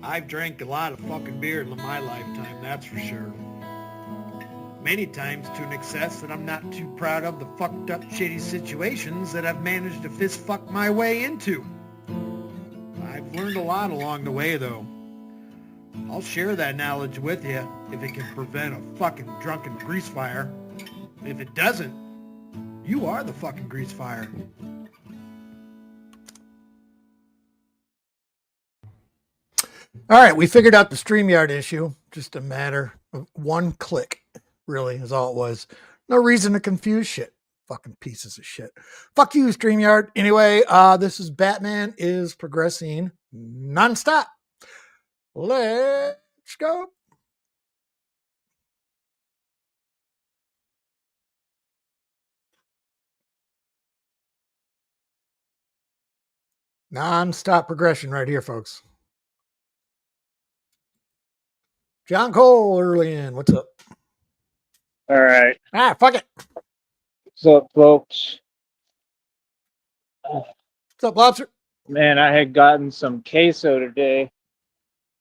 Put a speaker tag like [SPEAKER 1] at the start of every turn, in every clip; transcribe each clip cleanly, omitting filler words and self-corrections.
[SPEAKER 1] I've drank a lot of fucking beer in my lifetime, that's for sure. Many times to an excess that I'm not too proud of the fucked up shitty situations that I've managed to fist fuck my way into. I've learned a lot along the way though. I'll share that knowledge with you if it can prevent a fucking drunken grease fire. If it doesn't, you are the fucking grease fire.
[SPEAKER 2] All right, we figured out the StreamYard issue. Just a matter of one click, really, is all it was. No reason to confuse shit. Fucking pieces of shit. Fuck you, StreamYard. Anyway, this is Batman is Progressing nonstop. Let's go. Non-stop progression right here, folks. John Cole early in. What's up?
[SPEAKER 3] All right.
[SPEAKER 2] Fuck it.
[SPEAKER 3] What's up, folks?
[SPEAKER 2] What's up, Lobster?
[SPEAKER 3] Man, I had gotten some queso today.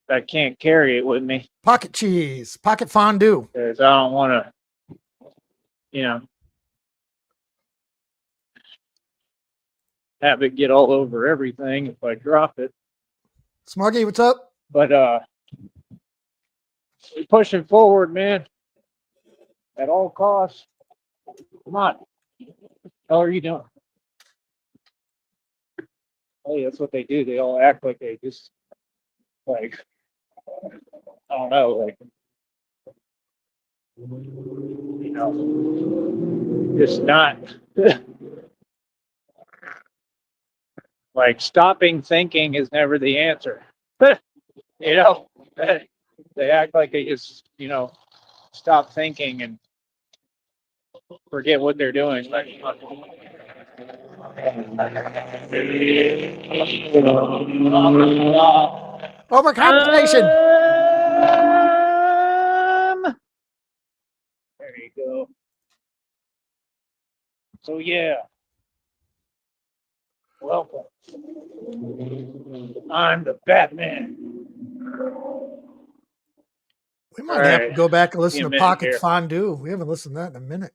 [SPEAKER 3] I can't carry it with me.
[SPEAKER 2] Pocket cheese. Pocket fondue.
[SPEAKER 3] Because I don't want to, have it get all over everything if I drop it.
[SPEAKER 2] Smuggy, what's up?
[SPEAKER 3] But we're pushing forward, man. At all costs. Come on. How are you doing? Hey, that's what they do. They all act like they just, like, I don't know, like, just not, like, stopping thinking is never the answer. They act like they just, stop thinking and forget what they're doing.
[SPEAKER 2] Overcompensation.
[SPEAKER 3] There you go. So yeah. Welcome. I'm the Batman.
[SPEAKER 2] We might have to go back and listen to Pocket
[SPEAKER 3] here.
[SPEAKER 2] Fondue. We haven't listened to that in a minute.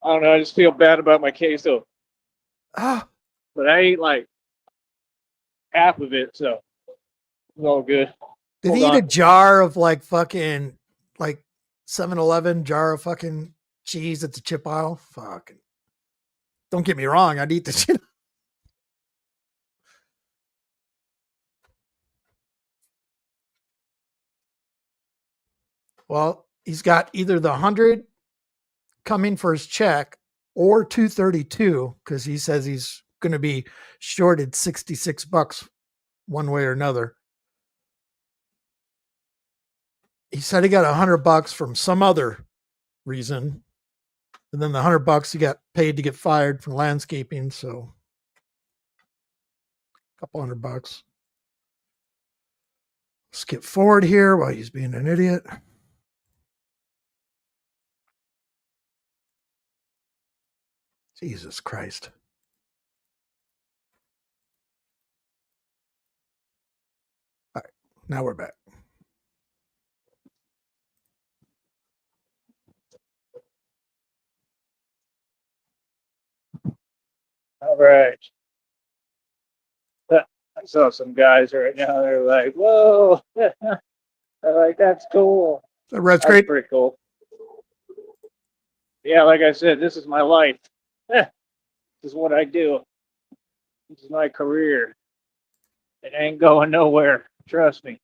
[SPEAKER 3] I don't know. I just feel bad about my queso.
[SPEAKER 2] Ah.
[SPEAKER 3] But I ate like half of it, so it's all good.
[SPEAKER 2] Did he eat a jar of like fucking like 7-Eleven jar of fucking cheese at the chip aisle? Fucking. Don't get me wrong. I'd eat the shit. Well, he's got either the 100 coming for his check or 232 because he says he's going to be shorted $66 one way or another. He said he got $100 from some other reason. And then the $100 he got paid to get fired from landscaping. So a couple $100. Skip forward here while he's being an idiot. Jesus Christ. All right, now we're back.
[SPEAKER 3] All right. I saw some guys right now. They're like, "Whoa!" They're like, "That's cool."
[SPEAKER 2] That's great.
[SPEAKER 3] Pretty cool. Yeah, like I said, this is my life. This is what I do. This is my career. It ain't going nowhere. Trust me.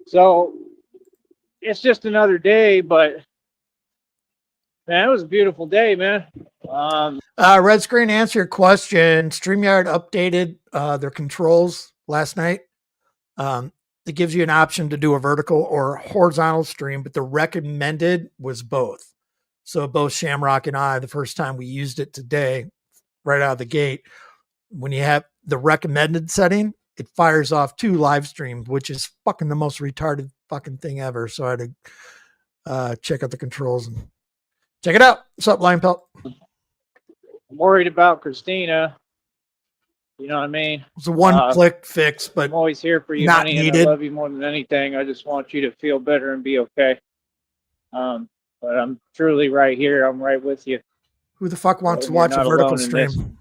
[SPEAKER 3] So it's just another day, but man, it was a beautiful day, man.
[SPEAKER 2] Red Screen, answer your question. StreamYard updated their controls last night. It gives you an option to do a vertical or horizontal stream, but the recommended was both. So both Shamrock and I, the first time we used it today, right out of the gate, when you have the recommended setting, it fires off 2 live streams, which is fucking the most retarded fucking thing ever. So I had to check out the controls and check it out. What's up, Lion Pelt?
[SPEAKER 3] I'm worried about Christina. You know what I mean?
[SPEAKER 2] It's a one-click fix, but
[SPEAKER 3] I'm always here for you,
[SPEAKER 2] not
[SPEAKER 3] honey, and I
[SPEAKER 2] needed.
[SPEAKER 3] love you more than anything. I just want you to feel better and be okay. But I'm truly right here. I'm right with you.
[SPEAKER 2] Who the fuck wants to
[SPEAKER 3] You're
[SPEAKER 2] watch a
[SPEAKER 3] not
[SPEAKER 2] vertical
[SPEAKER 3] alone in this.
[SPEAKER 2] stream?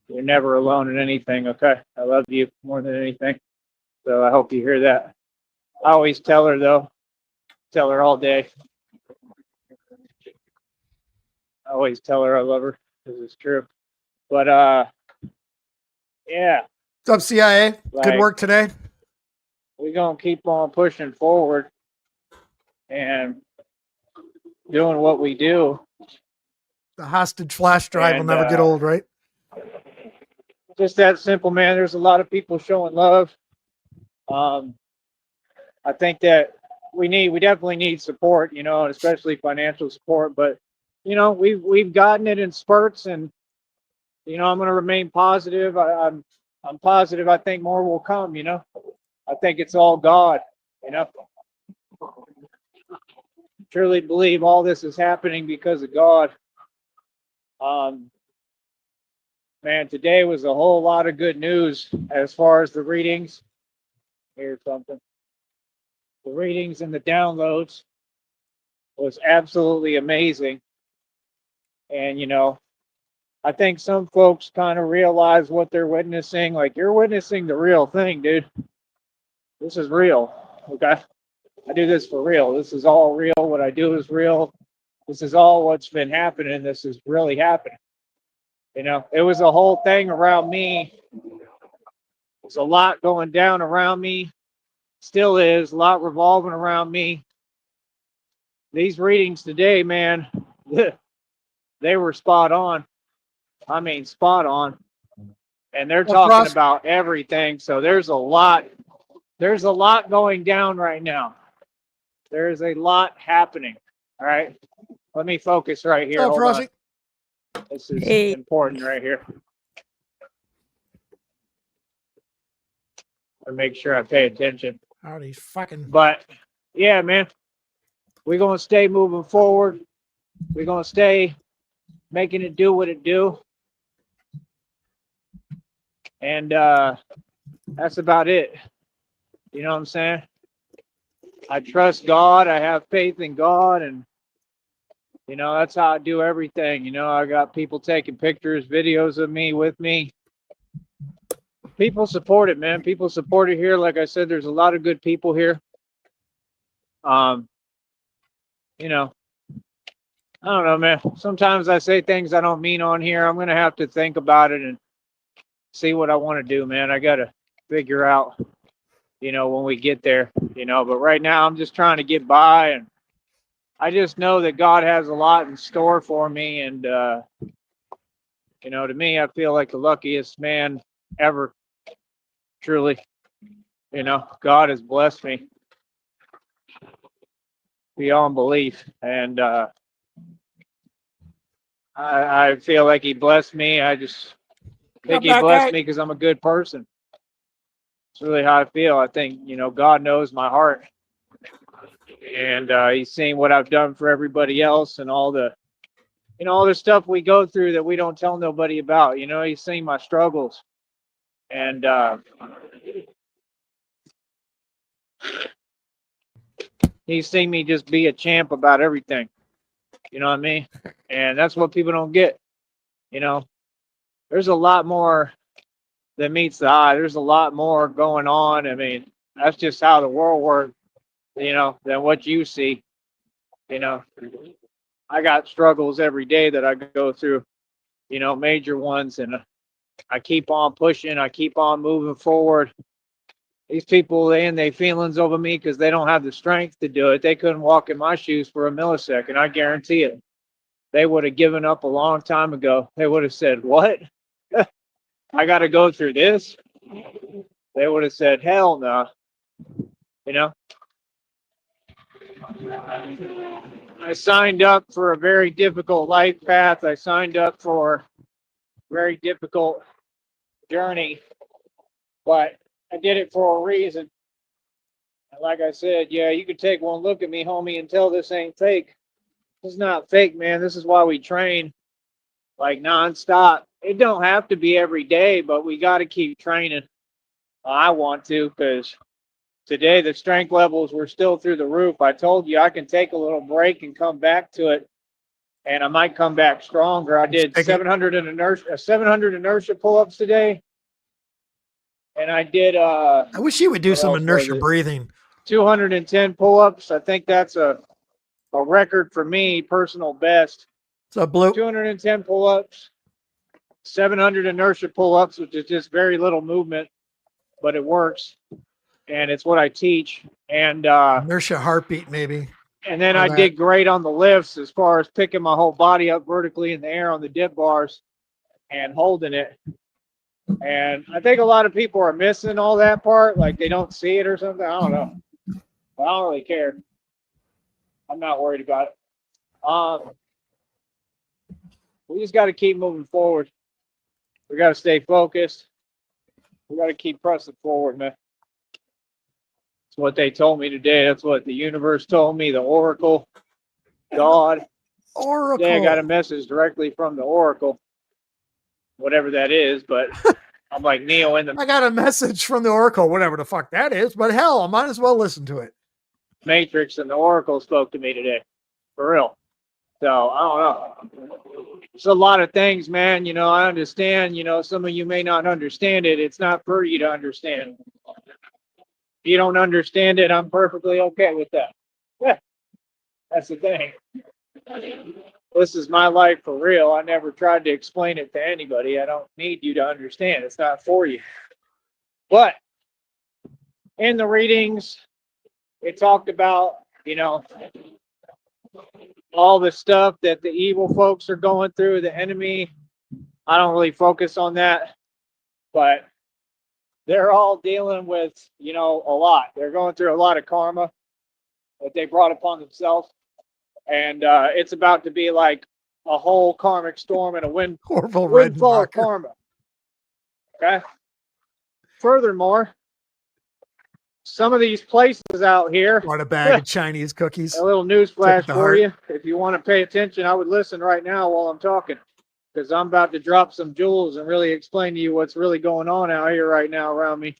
[SPEAKER 3] You're never alone in anything, okay? I love you more than anything. So I hope you hear that. I always tell her, though. Tell her all day. I always tell her I love her because it's true. But, yeah.
[SPEAKER 2] What's up, CIA? Good work today.
[SPEAKER 3] We're going to keep on pushing forward and doing what we do.
[SPEAKER 2] The hostage flash drive will never get old, right?
[SPEAKER 3] Just that simple, man. There's a lot of people showing love. I think that we definitely need support, you know, especially financial support. But you know, we've gotten it in spurts, and you know, I'm going to remain positive. I'm positive. I think more will come. You know, I think it's all God. You know, truly believe all this is happening because of God. Man, today was a whole lot of good news as far as the readings. Here's something. The readings and the downloads was absolutely amazing. And, you know, I think some folks kind of realize what they're witnessing. Like, you're witnessing the real thing, dude. This is real, okay? I do this for real. This is all real. What I do is real. This is all what's been happening. This is really happening. You know, it was a whole thing around me. There's a lot going down around me. Still is. A lot revolving around me. These readings today, man, they were spot on. I mean, spot on. And they're talking about everything. So there's a lot going down right now. There's a lot happening. All right. Let me focus right here. Hold on. This is important right here. I make sure I pay attention.
[SPEAKER 2] Howdy, fucking.
[SPEAKER 3] But yeah, man, we're gonna stay moving forward. We're gonna stay making it do what it do. And that's about it. You know what I'm saying? I trust God. I have faith in God, and you know, that's how I do everything. You know, I got people taking pictures, videos of me with me. People support it, man. People support it here. Like I said, there's a lot of good people here. You know, I don't know, man. Sometimes I say things I don't mean on here. I'm gonna have to think about it and see what I want to do, man. I gotta figure out, you know, when we get there, you know. But right now, I'm just trying to get by, and I just know that God has a lot in store for me. And you know, to me, I feel like the luckiest man ever. Truly, you know, God has blessed me beyond belief, and I feel like He blessed me. I just think He blessed me because I'm a good person. It's really how I feel. I think, you know, God knows my heart, and He's seen what I've done for everybody else, and all the, you know, all the stuff we go through that we don't tell nobody about. You know, He's seen my struggles, and He's seen me just be a champ about everything. You know what I mean? And that's what people don't get. You know, there's a lot more than meets the eye. There's a lot more going on. I mean, that's just how the world works, you know, than what you see. You know, I got struggles every day that I go through, you know, major ones, and I keep on pushing. I keep on moving forward. These people, they feelings over me because they don't have the strength to do it. They couldn't walk in my shoes for a millisecond. I guarantee it. They would have given up a long time ago. They would have said, "What? I got to go through this?" They would have said, "Hell no." You know, I signed up for a very difficult life path. I signed up for a very difficult journey, but I did it for a reason. And like I said, yeah, you could take one look at me, homie, and tell this ain't fake. This is not fake, man. This is why we train like nonstop. it don't have to be every day, but we got to keep training. I want to, because today the strength levels were still through the roof. I told you I can take a little break and come back to it, and I might come back stronger. I did 700 inertia pull-ups today, and I did
[SPEAKER 2] I wish you would do some inertia breathing.
[SPEAKER 3] 210 pull-ups. I think that's a record for me, personal best.
[SPEAKER 2] So Blue,
[SPEAKER 3] 210 pull-ups, 700 inertia pull-ups, which is just very little movement, but it works, and it's what I teach. And
[SPEAKER 2] inertia heartbeat maybe.
[SPEAKER 3] And then I did great on the lifts as far as picking my whole body up vertically in the air on the dip bars and holding it. And I think a lot of people are missing all that part, like they don't see it or something. I don't know. But I don't really care. I'm not worried about it. We just got to keep moving forward. We got to stay focused. We got to keep pressing forward, man. That's what they told me today. That's what the universe told me, the Oracle, God.
[SPEAKER 2] Oracle.
[SPEAKER 3] Today I got a message directly from the Oracle, whatever that is, but I'm like Neo in the
[SPEAKER 2] I got a message from the Oracle, whatever the fuck that is, but hell, I might as well listen to it.
[SPEAKER 3] Matrix, and the Oracle spoke to me today. For real. So, I don't know. It's a lot of things, man. You know, I understand, you know, some of you may not understand it. It's not for you to understand. If you don't understand it, I'm perfectly okay with that. Yeah, that's the thing. This is my life for real. I never tried to explain it to anybody. I don't need you to understand. It's not for you. But in the readings, it talked about, you know, all the stuff that the evil folks are going through, the enemy. I don't really focus on that, but they're all dealing with, you know, a lot. They're going through a lot of karma that they brought upon themselves. And it's about to be like a whole karmic storm and a windfall of karma. Okay. Furthermore, some of these places out here.
[SPEAKER 2] Want a bag of Chinese cookies?
[SPEAKER 3] A little news flash for you. If you want to pay attention, I would listen right now while I'm talking, because I'm about to drop some jewels and really explain to you what's really going on out here right now around me.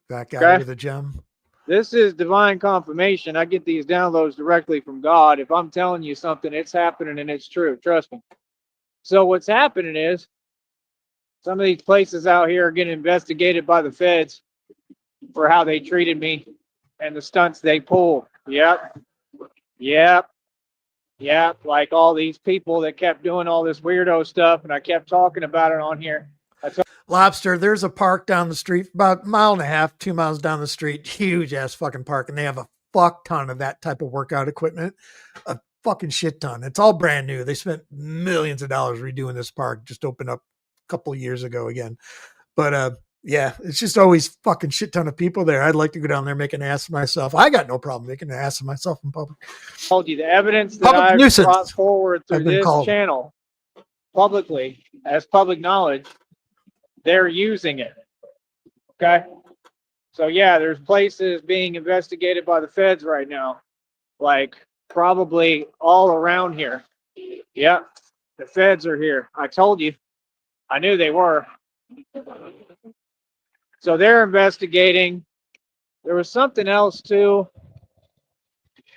[SPEAKER 2] That guy with a gem.
[SPEAKER 3] This is divine confirmation. I get these downloads directly from God. If I'm telling you something, it's happening and it's true. Trust me. So what's happening is some of these places out here are getting investigated by the feds for how they treated me and the stunts they pulled. Yep. Like all these people that kept doing all this weirdo stuff, and I kept talking about it on here.
[SPEAKER 2] Lobster, there's a park down the street, about 1.5 miles, 2 miles down the street, huge ass fucking park, and they have a fuck ton of that type of workout equipment, a fucking shit ton. It's all brand new. They spent millions of dollars redoing this park, just opened up a couple of years ago again. But yeah, it's just always fucking shit ton of people there. I'd like to go down there, make an ass of myself. I got no problem making an ass of myself in public.
[SPEAKER 3] I told you the evidence that I've brought forward through this channel publicly as public knowledge. They're using it. Okay. So yeah, there's places being investigated by the feds right now, like probably all around here. Yeah, the feds are here. I told you. I knew they were. So they're investigating. There was something else too.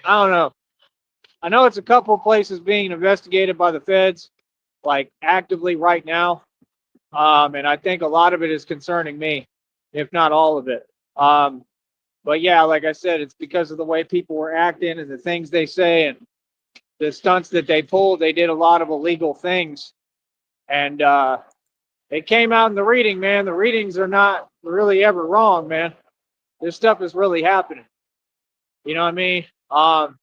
[SPEAKER 3] I don't know. I know it's a couple of places being investigated by the feds, like actively right now. And I think a lot of it is concerning me, if not all of it. But yeah, like I said, it's because of the way people were acting and the things they say and the stunts that they pulled. They did a lot of illegal things. And it came out in the reading, man. The readings are not really ever wrong, man. This stuff is really happening. You know what I mean?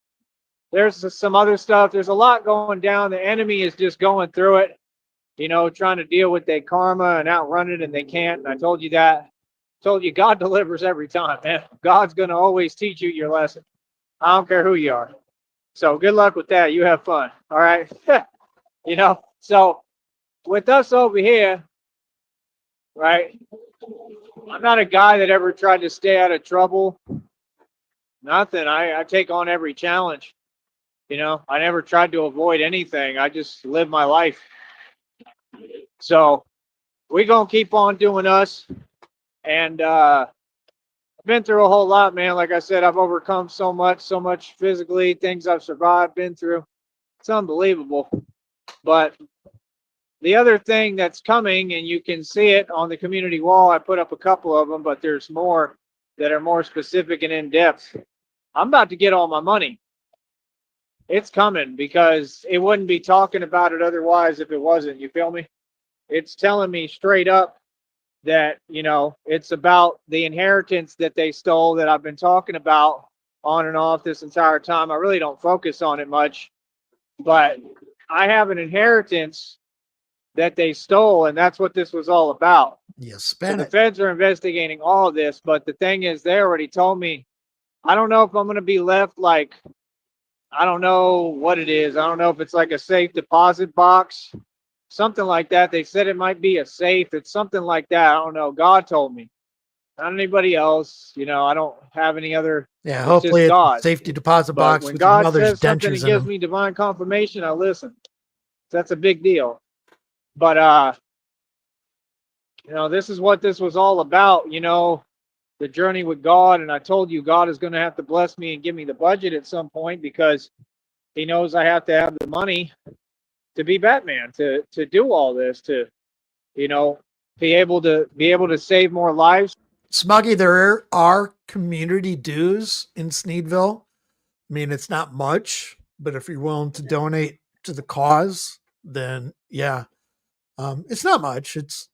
[SPEAKER 3] There's some other stuff. There's a lot going down. The enemy is just going through it, you know, trying to deal with their karma and outrun it, and they can't. And I told you that. I told you God delivers every time, man. God's going to always teach you your lesson. I don't care who you are. So good luck with that. You have fun. All right. You know, so with us over here, right, I'm not a guy that ever tried to stay out of trouble. Nothing. I take on every challenge. You know, I never tried to avoid anything. I just live my life. So we gonna keep on doing us. And I've been through a whole lot, man. Like I said, I've overcome so much physically, things I've survived, been through. It's unbelievable. But the other thing that's coming, and you can see it on the community wall, I put up a couple of them, but there's more that are more specific and in depth. I'm about to get all my money. It's coming because it wouldn't be talking about it otherwise if it wasn't. You feel me? It's telling me straight up that, you know, it's about the inheritance that they stole that I've been talking about on and off this entire time. I really don't focus on it much, but I have an inheritance that they stole, and that's what this was all about.
[SPEAKER 2] You
[SPEAKER 3] So
[SPEAKER 2] spent
[SPEAKER 3] the
[SPEAKER 2] it.
[SPEAKER 3] feds are investigating all of this, but the thing is, they already told me, I don't know if I'm going to be left like, I don't know what it is. I don't know if it's like a safe deposit box, something like that. They said it might be a safe. It's something like that. I don't know. God told me, not anybody else. You know, I don't have any other.
[SPEAKER 2] Yeah,
[SPEAKER 3] It's just
[SPEAKER 2] hopefully it's a
[SPEAKER 3] God.
[SPEAKER 2] safety deposit
[SPEAKER 3] But
[SPEAKER 2] box
[SPEAKER 3] when
[SPEAKER 2] with your
[SPEAKER 3] God
[SPEAKER 2] mother's
[SPEAKER 3] says something, He
[SPEAKER 2] dentures in
[SPEAKER 3] gives
[SPEAKER 2] them.
[SPEAKER 3] me divine confirmation. I listen. That's a big deal. But you know, this is what this was all about. You know, the journey with God. And I told you, God is going to have to bless me and give me the budget at some point because He knows I have to have the money to be Batman, to do all this, to, you know, be able to save more lives.
[SPEAKER 2] Smuggy, there are community dues in Sneedville. I mean, it's not much, but if you're willing to donate to the cause, then yeah, it's not much. It's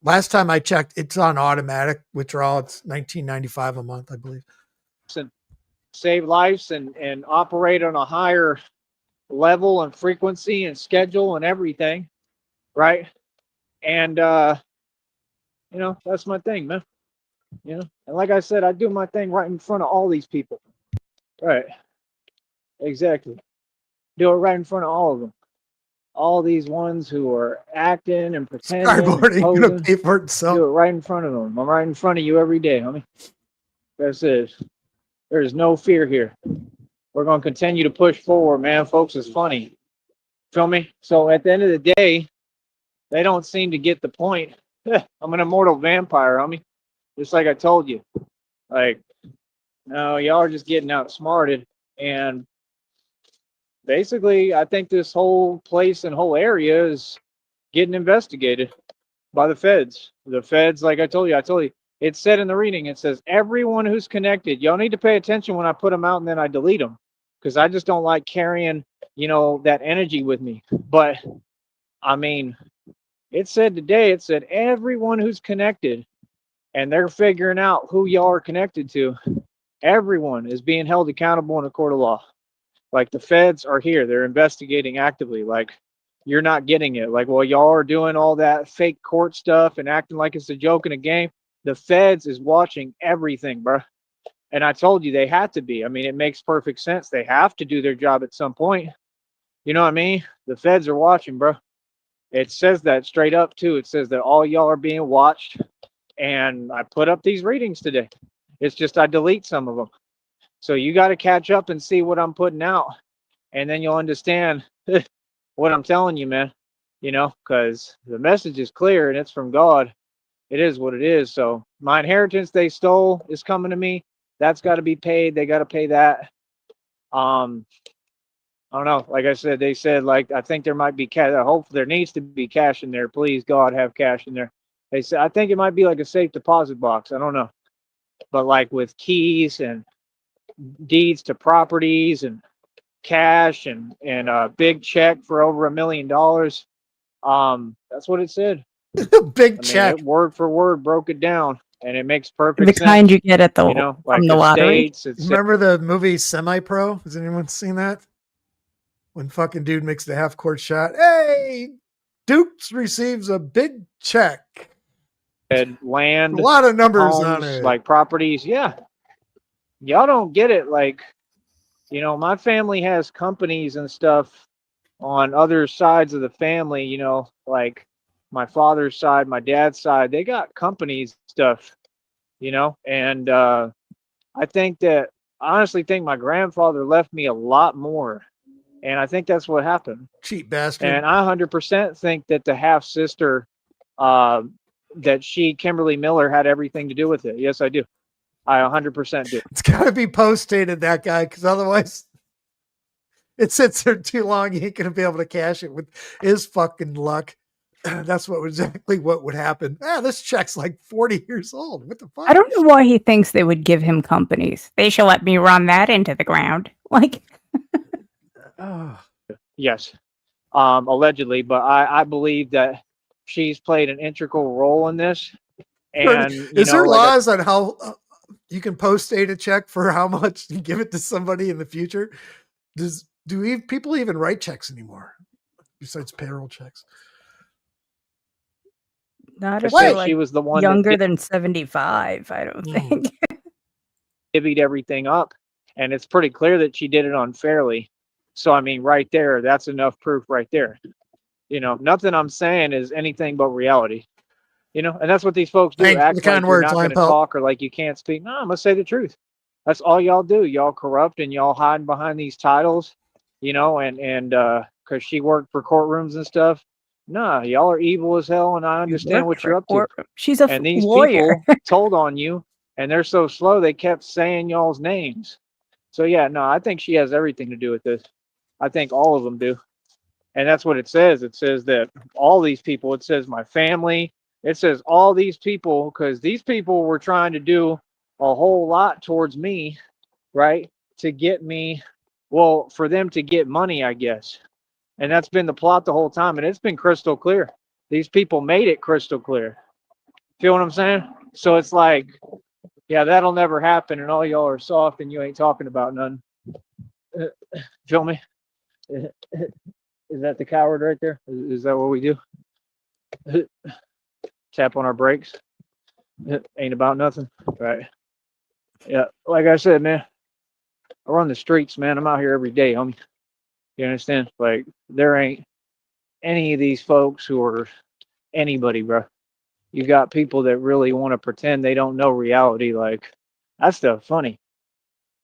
[SPEAKER 2] last time I checked, it's on automatic withdrawal. It's $19.95 a month, I believe.
[SPEAKER 3] And save lives and operate on a higher level and frequency and schedule and everything, right? And you know, that's my thing, man. You know, and like I said, I do my thing right in front of all these people. Right. Exactly. Do it right in front of all of them. All these ones who are acting and pretending and
[SPEAKER 2] Cardboard ain't gonna
[SPEAKER 3] posing.
[SPEAKER 2] pay for
[SPEAKER 3] Do
[SPEAKER 2] itself.
[SPEAKER 3] it right in front of them. I'm right in front of you every day, homie. That's it. There's no fear here. We're going to continue to push forward, man. Folks, it's funny. Feel me? So at the end of the day, they don't seem to get the point. I'm an immortal vampire, homie. Just like I told you. Like, no, y'all are just getting outsmarted. And basically, I think this whole place and whole area is getting investigated by the feds. The feds, like I told you, it said in the reading, it says everyone who's connected. Y'all need to pay attention when I put them out and then I delete them because I just don't like carrying, you know, that energy with me. But I mean, it said today, it said everyone who's connected and they're figuring out who y'all are connected to. Everyone is being held accountable in a court of law. Like the feds are here, they're investigating actively. Like you're not getting it. Like, well, y'all are doing all that fake court stuff and acting like it's a joke in a game. The feds is watching everything, bro. And I told you they had to be. I mean, it makes perfect sense. They have to do their job at some point. You know what I mean? The feds are watching, bro. It says that straight up, too. It says that all y'all are being watched. And I put up these readings today. It's just I delete some of them. So you got to catch up and see what I'm putting out. And then you'll understand what I'm telling you, man. You know, because the message is clear and it's from God. It is what it is. So my inheritance they stole is coming to me. That's got to be paid. They got to pay that. I don't know. Like I said, they said, like, I think there might be cash. I hope there needs to be cash in there. Please, God, have cash in there. They said, I think it might be like a safe deposit box. I don't know. But like with keys and deeds to properties and cash and a big check for over $1 million. That's what it said.
[SPEAKER 2] Big
[SPEAKER 3] I mean,
[SPEAKER 2] check.
[SPEAKER 3] it word for word broke it down, and it makes perfect
[SPEAKER 4] The
[SPEAKER 3] sense.
[SPEAKER 4] kind you get at the
[SPEAKER 3] You know, like
[SPEAKER 4] from the lottery.
[SPEAKER 3] estates. It's
[SPEAKER 2] Remember the movie Semi-Pro? Has anyone seen that? When fucking dude makes the half court shot. Hey, Dukes receives a big check.
[SPEAKER 3] land,
[SPEAKER 2] A lot of numbers on
[SPEAKER 3] homes,
[SPEAKER 2] it.
[SPEAKER 3] like properties. Yeah, y'all don't get it. Like, you know, my family has companies and stuff on other sides of the family. You know, like my father's side, my dad's side. They got companies stuff. You know, and I honestly think my grandfather left me a lot more. And I think that's what happened.
[SPEAKER 2] Cheap bastard.
[SPEAKER 3] And I 100% think that the half sister that Kimberly Miller, had everything to do with it. Yes, I do. I 100% do.
[SPEAKER 2] It's got to be post-dated, that guy, because otherwise it sits there too long. He ain't going to be able to cash it with his fucking luck. That's exactly what would happen. This check's like 40 years old. What the fuck?
[SPEAKER 4] I don't know why he thinks they would give him companies. They shall let me run that into the ground. Like,
[SPEAKER 3] yes, allegedly, but I believe that she's played an integral role in this. And
[SPEAKER 2] is there laws on how you can post-date a check for how much you give it to somebody in the future? Do people even write checks anymore besides payroll checks?
[SPEAKER 4] not if they're like
[SPEAKER 3] she was the one
[SPEAKER 4] younger than 75. I don't think.
[SPEAKER 3] Divvied everything up, and it's pretty clear that she did it unfairly. So I mean, right there, that's enough proof right there. You know, nothing I'm saying is anything but reality. You know, and that's what these folks do. Act like you're not going to talk or like you can't speak. No, I'm gonna say the truth. That's all y'all do. Y'all corrupt and y'all hiding behind these titles. You know, and because she worked for courtrooms and stuff. Nah, y'all are evil as hell, and I understand what you're up to.
[SPEAKER 4] She's a
[SPEAKER 3] and these
[SPEAKER 4] lawyer.
[SPEAKER 3] people told on you, and they're so slow they kept saying y'all's names. So yeah, no, I think she has everything to do with this. I think all of them do, and that's what it says. It says that all these people. It says my family. It says all these people, because these people were trying to do a whole lot towards me, right? To get me, well, for them to get money, I guess. And that's been the plot the whole time. And it's been crystal clear. These people made it crystal clear. Feel what I'm saying? So it's like, yeah, that'll never happen. And all y'all are soft and you ain't talking about none. Feel me? Is that the coward right there? Is that what we do? Tap on our brakes. Ain't about nothing. Right. Yeah. Like I said, man, I run the streets, man. I'm out here every day, homie. You understand? Like, there ain't any of these folks who are anybody, bro. You got people that really want to pretend they don't know reality. Like, that's stuff funny.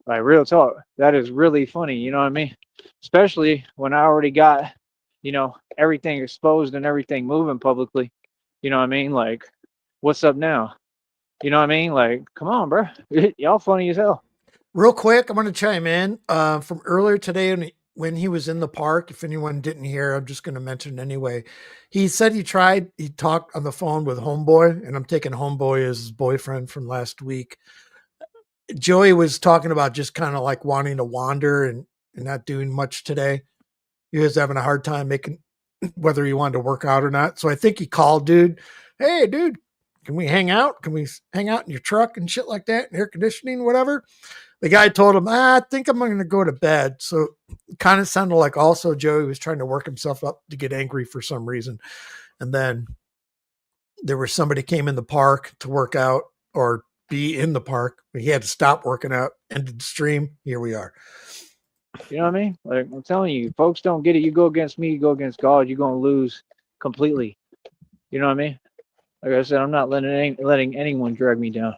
[SPEAKER 3] Like, real talk. That is really funny. You know what I mean? Especially when I already got, you know, everything exposed and everything moving publicly. You know what I mean? Like, what's up now? You know what I mean? Like, come on, bro. Y'all funny as hell.
[SPEAKER 2] Real quick, I'm going to chime in from earlier today when he was in the park. If anyone didn't hear, I'm just going to mention anyway. He said he talked on the phone with Homeboy, and I'm taking Homeboy as his boyfriend from last week. Joey was talking about just kind of like wanting to wander and not doing much today. He was having a hard time making whether he wanted to work out or not. So I think he called dude. Hey, dude, can we hang out? Can we hang out in your truck and shit like that, and air conditioning, whatever? The guy told him, I think I'm going to go to bed. So it kind of sounded like also Joey was trying to work himself up to get angry for some reason. And then there was somebody came in the park to work out or be in the park. He had to stop working out, ended the stream. Here we are.
[SPEAKER 3] You know what I mean? Like, I'm telling you, folks don't get it. You go against me, you go against God, you're going to lose completely. You know what I mean? Like I said, I'm not letting anyone drag me down.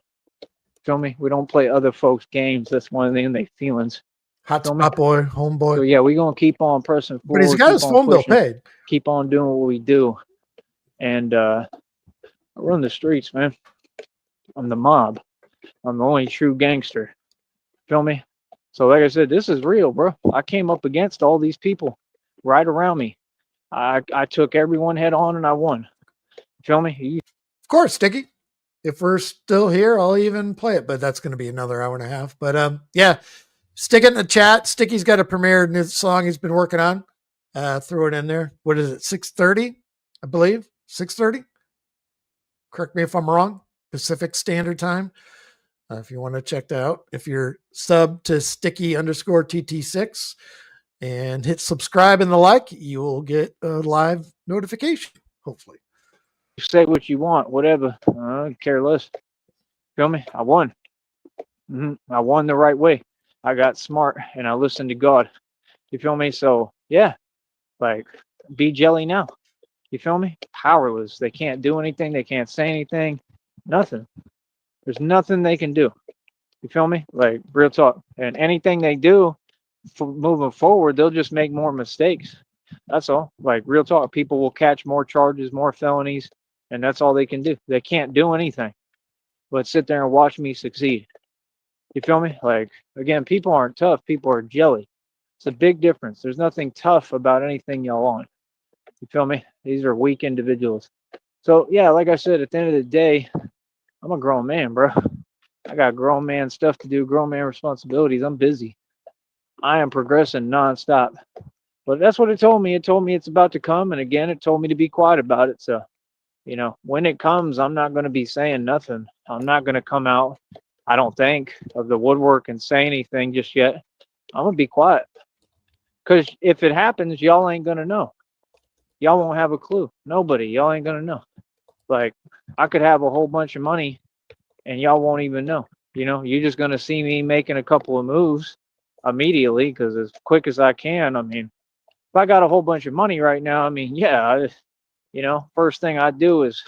[SPEAKER 3] Feel me? We don't play other folks' games. That's one of their feelings.
[SPEAKER 2] Hot spot boy, homeboy.
[SPEAKER 3] So yeah, we're going to keep on pressing forward.
[SPEAKER 2] But he's got his phone bill paid.
[SPEAKER 3] Keep on doing what we do. And I run the streets, man. I'm the mob. I'm the only true gangster. Feel me? So like I said, this is real, bro. I came up against all these people right around me. I took everyone head on and I won. Feel me?
[SPEAKER 2] Of course, Sticky. If we're still here, I'll even play it, but that's going to be another hour and a half. But yeah, stick it in the chat. Sticky's got a premiere new song he's been working on. Throw it in there. What is it? 6:30, I believe. 6:30. Correct me if I'm wrong. Pacific Standard Time. If you want to check that out, if you're sub to Sticky_TT6 and hit subscribe and the like, you will get a live notification, hopefully.
[SPEAKER 3] Say what you want, whatever. I don't care less. Feel me? I won. I won the right way. I got smart and I listened to God. You feel me? So yeah, like, be jelly now. You feel me? Powerless. They can't do anything. They can't say anything. Nothing. There's nothing they can do. You feel me? Like, real talk. And anything they do moving forward, they'll just make more mistakes. That's all. Like, real talk. People will catch more charges, more felonies. And that's all they can do. They can't do anything but sit there and watch me succeed. You feel me? Like, again, people aren't tough. People are jelly. It's a big difference. There's nothing tough about anything y'all want. You feel me? These are weak individuals. So, yeah, like I said, at the end of the day, I'm a grown man, bro. I got grown man stuff to do, grown man responsibilities. I'm busy. I am progressing nonstop. But that's what it told me. It told me it's about to come. And again, it told me to be quiet about it. So, you know, when it comes, I'm not going to be saying nothing. I'm not going to come out, I don't think, of the woodwork and say anything just yet. I'm going to be quiet. Because if it happens, y'all ain't going to know. Y'all won't have a clue. Nobody. Y'all ain't going to know. Like, I could have a whole bunch of money and y'all won't even know. You know, you're just going to see me making a couple of moves immediately because as quick as I can. I mean, if I got a whole bunch of money right now, I mean, yeah, you know, first thing I do is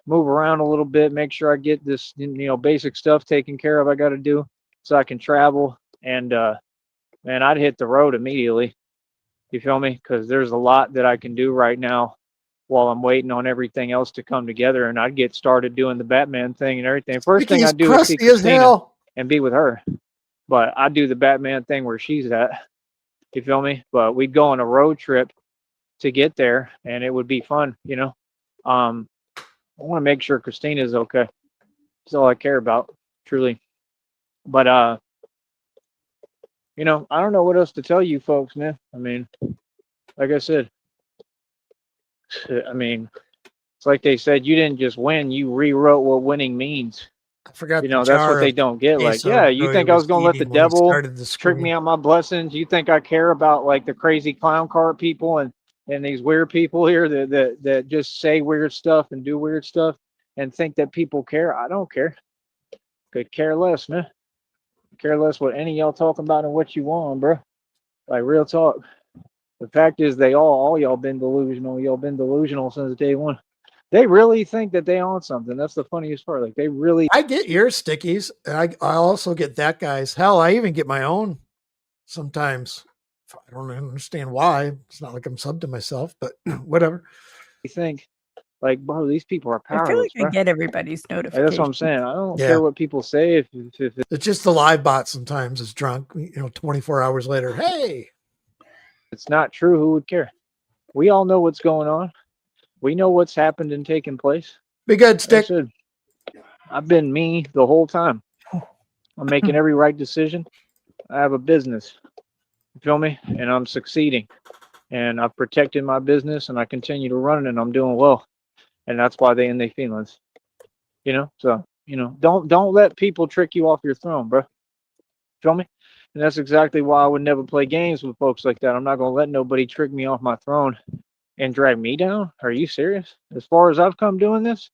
[SPEAKER 3] move around a little bit, make sure I get this, you know, basic stuff taken care of I got to do so I can travel. And, man, I'd hit the road immediately. You feel me? Because there's a lot that I can do right now while I'm waiting on everything else to come together. And I'd get started doing the Batman thing and everything. First thing I do is see Christina and be with her. But I do the Batman thing where she's at. You feel me? But we'd go on a road trip to get there, and it would be fun, you know. I want to make sure Christina's okay. That's all I care about, truly. But you know, I don't know what else to tell you folks, man. I mean, like I said, I mean, it's like they said, you didn't just win, you rewrote what winning means.
[SPEAKER 2] I forgot.
[SPEAKER 3] You know, that's what they don't get. Like, yeah, you think I was gonna let the devil trick me out my blessings? You think I care about like the crazy clown car people and these weird people here that just say weird stuff and do weird stuff and think that people care? I don't care. Could care less, man. Care less what any of y'all talking about and what you want, bro. Like, real talk. The fact is, all y'all been delusional. Y'all been delusional since day one. They really think that they own something. That's the funniest part. Like, they really.
[SPEAKER 2] I get your stickies, and I also get that guy's. Hell, I even get my own sometimes. I don't understand why. It's not like I'm subbed to myself, but whatever.
[SPEAKER 3] You think, like, bro, these people are powerless.
[SPEAKER 4] I feel like
[SPEAKER 3] bro.
[SPEAKER 4] I get everybody's notifications.
[SPEAKER 3] Like, that's what I'm saying. I don't care what people say. If
[SPEAKER 2] it's just the live bot sometimes is drunk. You know, 24 hours later, hey.
[SPEAKER 3] It's not true. Who would care? We all know what's going on. We know what's happened and taken place.
[SPEAKER 2] Be good, Stick.
[SPEAKER 3] I've been me the whole time. I'm making every right decision. I have a business. You feel me? And I'm succeeding. And I've protected my business and I continue to run it and I'm doing well. And that's why they in their feelings. You know? So, you know, don't let people trick you off your throne, bro. Feel me? And that's exactly why I would never play games with folks like that. I'm not going to let nobody trick me off my throne and drag me down. Are you serious? As far as I've come doing this,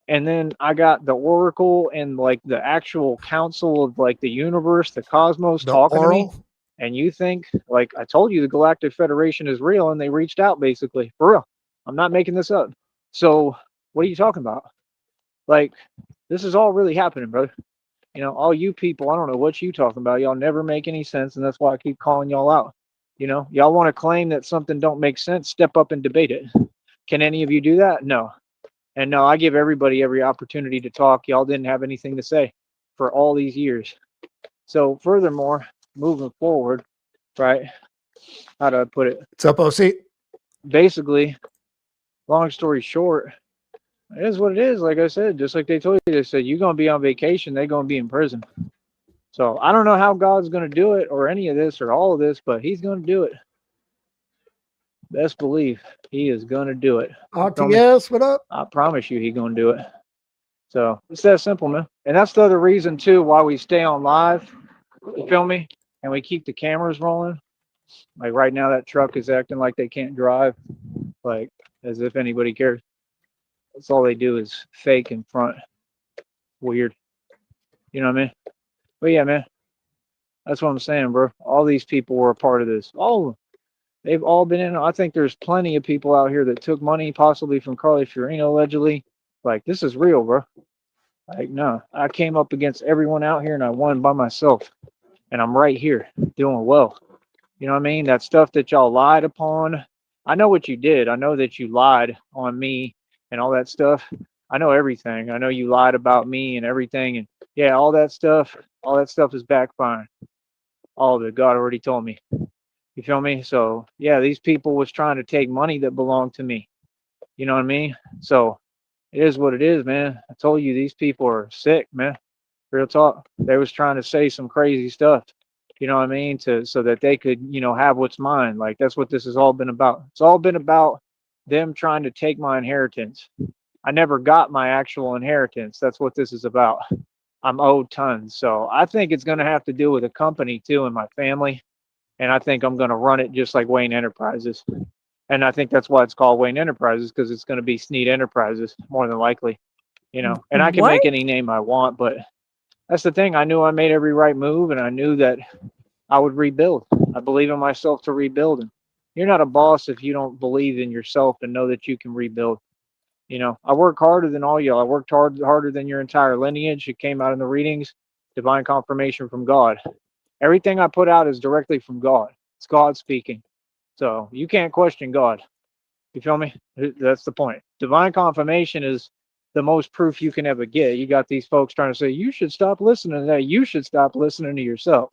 [SPEAKER 3] and then I got the Oracle and like the actual council of like the universe, the cosmos talking to me. And you think, like I told you, the Galactic Federation is real and they reached out basically. For real. I'm not making this up. So what are you talking about? Like, this is all really happening, brother. You know, all you people, I don't know what you talking about. Y'all never make any sense, and that's why I keep calling y'all out. You know, y'all want to claim that something don't make sense, step up and debate it. Can any of you do that? No. And no, I give everybody every opportunity to talk. Y'all didn't have anything to say for all these years. So furthermore, moving forward, right? How do I put it?
[SPEAKER 2] What's up, OC?
[SPEAKER 3] Basically, long story short, it is what it is. Like I said, just like they told you, they said, you're going to be on vacation. They're going to be in prison. So I don't know how God's going to do it or any of this or all of this, but he's going to do it. Best believe he is going to do it.
[SPEAKER 2] RTS, what up?
[SPEAKER 3] I promise you he's going to do it. So it's that simple, man. And that's the other reason, too, why we stay on live. You feel me? And we keep the cameras rolling. Like right now, that truck is acting like they can't drive. Like as if anybody cares. That's all they do is fake in front. Weird. You know what I mean? But yeah, man. That's what I'm saying, bro. All these people were a part of this. All of them. They've all been in. I think there's plenty of people out here that took money, possibly from Carly Fiorina, allegedly. Like, this is real, bro. Like, no. I came up against everyone out here and I won by myself. And I'm right here doing well. You know what I mean? That stuff that y'all lied upon. I know what you did. I know that you lied on me and all that stuff. I know everything. I know you lied about me and everything, and yeah, all that stuff is backfiring. All of it. God already told me. You feel me? So yeah, these people was trying to take money that belonged to me. You know what I mean? So it is what it is, man. I told you these people are sick, man. Real talk. They was trying to say some crazy stuff. You know what I mean? To so that they could, have what's mine. Like that's what this has all been about. It's all been about them trying to take my inheritance. I never got my actual inheritance. That's what this is about. I'm owed tons. So I think it's going to have to do with a company too and my family. And I think I'm going to run it just like Wayne Enterprises. And I think that's why it's called Wayne Enterprises, because it's going to be Sneed Enterprises more than likely. And I can
[SPEAKER 4] What?
[SPEAKER 3] make any name I want, but that's the thing. I knew I made every right move, and I knew that I would rebuild. I believe in myself to rebuild. And you're not a boss if you don't believe in yourself and know that you can rebuild. I work harder than all y'all. I worked harder than your entire lineage. It came out in the readings, divine confirmation from God. Everything I put out is directly from God. It's God speaking. So you can't question God. You feel me? That's the point. Divine confirmation is the most proof you can ever get. You got these folks trying to say, you should stop listening to that. You should stop listening to yourself.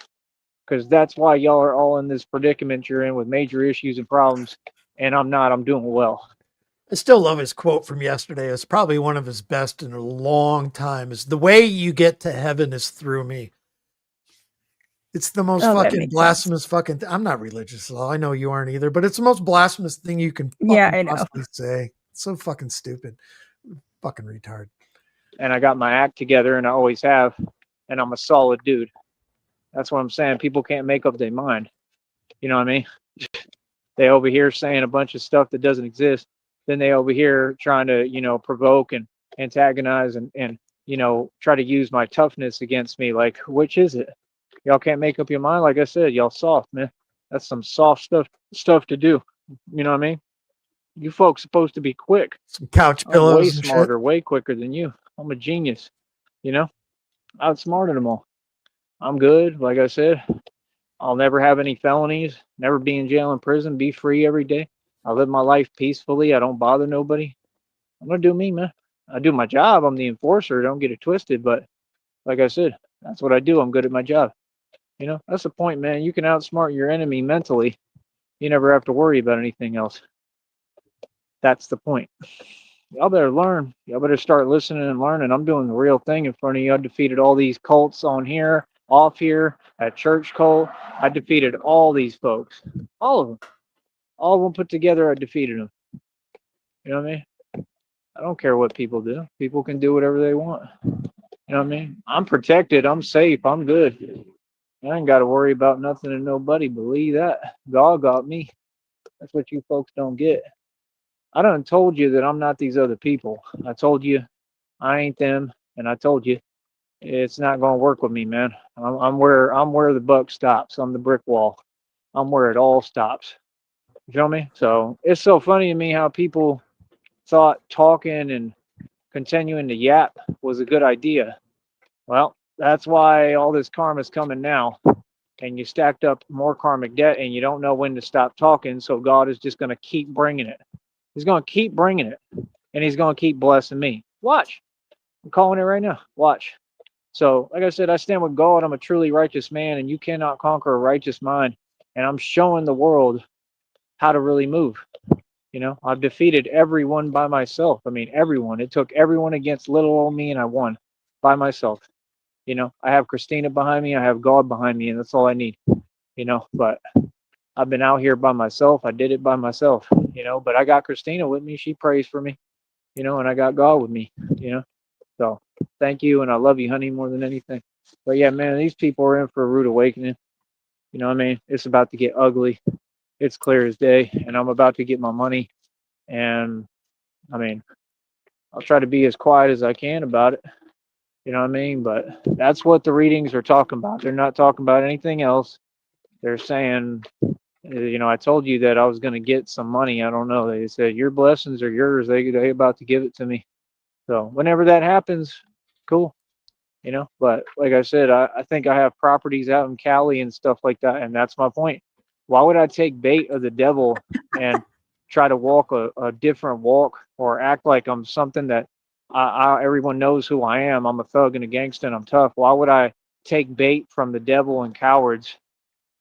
[SPEAKER 3] Because that's why y'all are all in this predicament you're in with major issues and problems. And I'm not. I'm doing well.
[SPEAKER 2] I still love his quote from yesterday. It's probably one of his best in a long time. Is the way you get to heaven is through me. It's the most
[SPEAKER 4] Oh, that
[SPEAKER 2] fucking
[SPEAKER 4] makes sense.
[SPEAKER 2] blasphemous fucking. I'm not religious at all. I know you aren't either, but it's the most blasphemous thing you can
[SPEAKER 4] Yeah,
[SPEAKER 2] fucking
[SPEAKER 4] I know.
[SPEAKER 2] possibly say. It's so fucking stupid. Fucking retard.
[SPEAKER 3] And I got my act together, and I always have. And I'm a solid dude. That's what I'm saying. People can't make up their mind. You know what I mean? They over here saying a bunch of stuff that doesn't exist. Then they over here trying to, provoke and antagonize and try to use my toughness against me. Like, which is it? Y'all can't make up your mind. Like I said, y'all soft, man. That's some soft stuff to do. You know what I mean? You folks supposed to be quick.
[SPEAKER 2] Some couch
[SPEAKER 3] I'm way
[SPEAKER 2] pillows and shit.
[SPEAKER 3] smarter, way quicker than you. I'm a genius. I outsmarted them all. I'm good. Like I said, I'll never have any felonies, never be in jail and prison, be free every day. I live my life peacefully. I don't bother nobody. I'm going to do me, man. I do my job. I'm the enforcer. Don't get it twisted. But like I said, that's what I do. I'm good at my job. That's the point, man. You can outsmart your enemy mentally. You never have to worry about anything else. That's the point. Y'all better learn. Y'all better start listening and learning. I'm doing the real thing in front of you. I defeated all these cults on here, off here, at church cult. I defeated all these folks. All of them. All of them put together, I defeated them. You know what I mean? I don't care what people do. People can do whatever they want. You know what I mean? I'm protected. I'm safe. I'm good. I ain't got to worry about nothing and nobody. Believe that. God got me. That's what you folks don't get. I done told you that I'm not these other people. I told you I ain't them, and I told you it's not gonna work with me, man. I'm where the buck stops. I'm the brick wall. I'm where it all stops. You feel me? So it's so funny to me how people thought talking and continuing to yap was a good idea. Well, that's why all this karma's coming now. And you stacked up more karmic debt and you don't know when to stop talking. So God is just going to keep bringing it. He's going to keep bringing it. And he's going to keep blessing me. Watch. I'm calling it right now. Watch. So, like I said, I stand with God. I'm a truly righteous man, and you cannot conquer a righteous mind. And I'm showing the world how to really move. I've defeated everyone by myself. I mean, everyone. It took everyone against little old me, and I won by myself. I have Christina behind me. I have God behind me, and that's all I need. But I've been out here by myself. I did it by myself, but I got Christina with me. She prays for me, and I got God with me, So thank you, and I love you, honey, more than anything. But yeah, man, these people are in for a rude awakening. You know what I mean? It's about to get ugly. It's clear as day, and I'm about to get my money. And I mean, I'll try to be as quiet as I can about it. You know what I mean? But that's what the readings are talking about. They're not talking about anything else. They're saying, I told you that I was going to get some money. I don't know. They said, your blessings are yours. They about to give it to me. So whenever that happens, cool. But like I said, I think I have properties out in Cali and stuff like that. And that's my point. Why would I take bait of the devil and try to walk a different walk or act like I'm something that everyone knows who I am. I'm a thug and a gangster and I'm tough. Why would I take bait from the devil and cowards?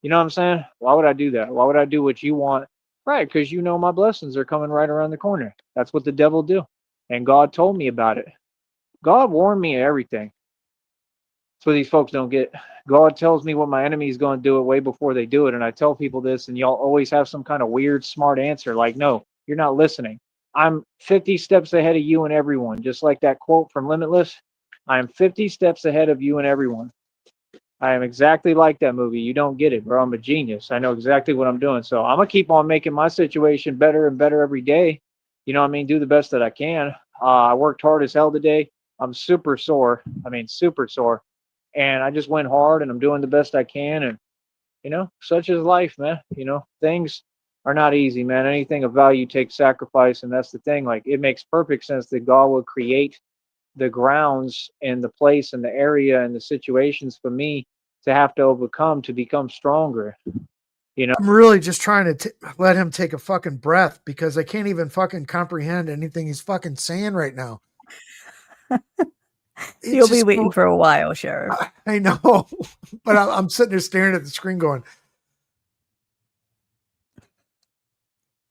[SPEAKER 3] You know what I'm saying? Why would I do that? Why would I do what you want? Right, because you know my blessings are coming right around the corner. That's what the devil do. And God told me about it. God warned me of everything. That's what these folks don't get. God tells me what my enemy is going to do it way before they do it. And I tell people this, and y'all always have some kind of weird, smart answer. Like, no, you're not listening. I'm 50 steps ahead of you and everyone. Just like that quote from Limitless. I am 50 steps ahead of you and everyone. I am exactly like that movie. You don't get it, bro. I'm a genius. I know exactly what I'm doing. So I'm going to keep on making my situation better and better every day. You know what I mean? Do the best that I can. I worked hard as hell today. I'm super sore. I mean, super sore. And I just went hard and I'm doing the best I can. And, you know, such is life, man. You know, things are not easy, man. Anything of value takes sacrifice. And that's the thing. Like, it makes perfect sense that God will create the grounds and the place and the area and the situations for me to have to overcome to become stronger. You know,
[SPEAKER 2] I'm really just trying to let him take a fucking breath because I can't even fucking comprehend anything he's fucking saying right now.
[SPEAKER 4] You'll be waiting for a while, Sheriff.
[SPEAKER 2] I know, but I'm sitting there staring at the screen going,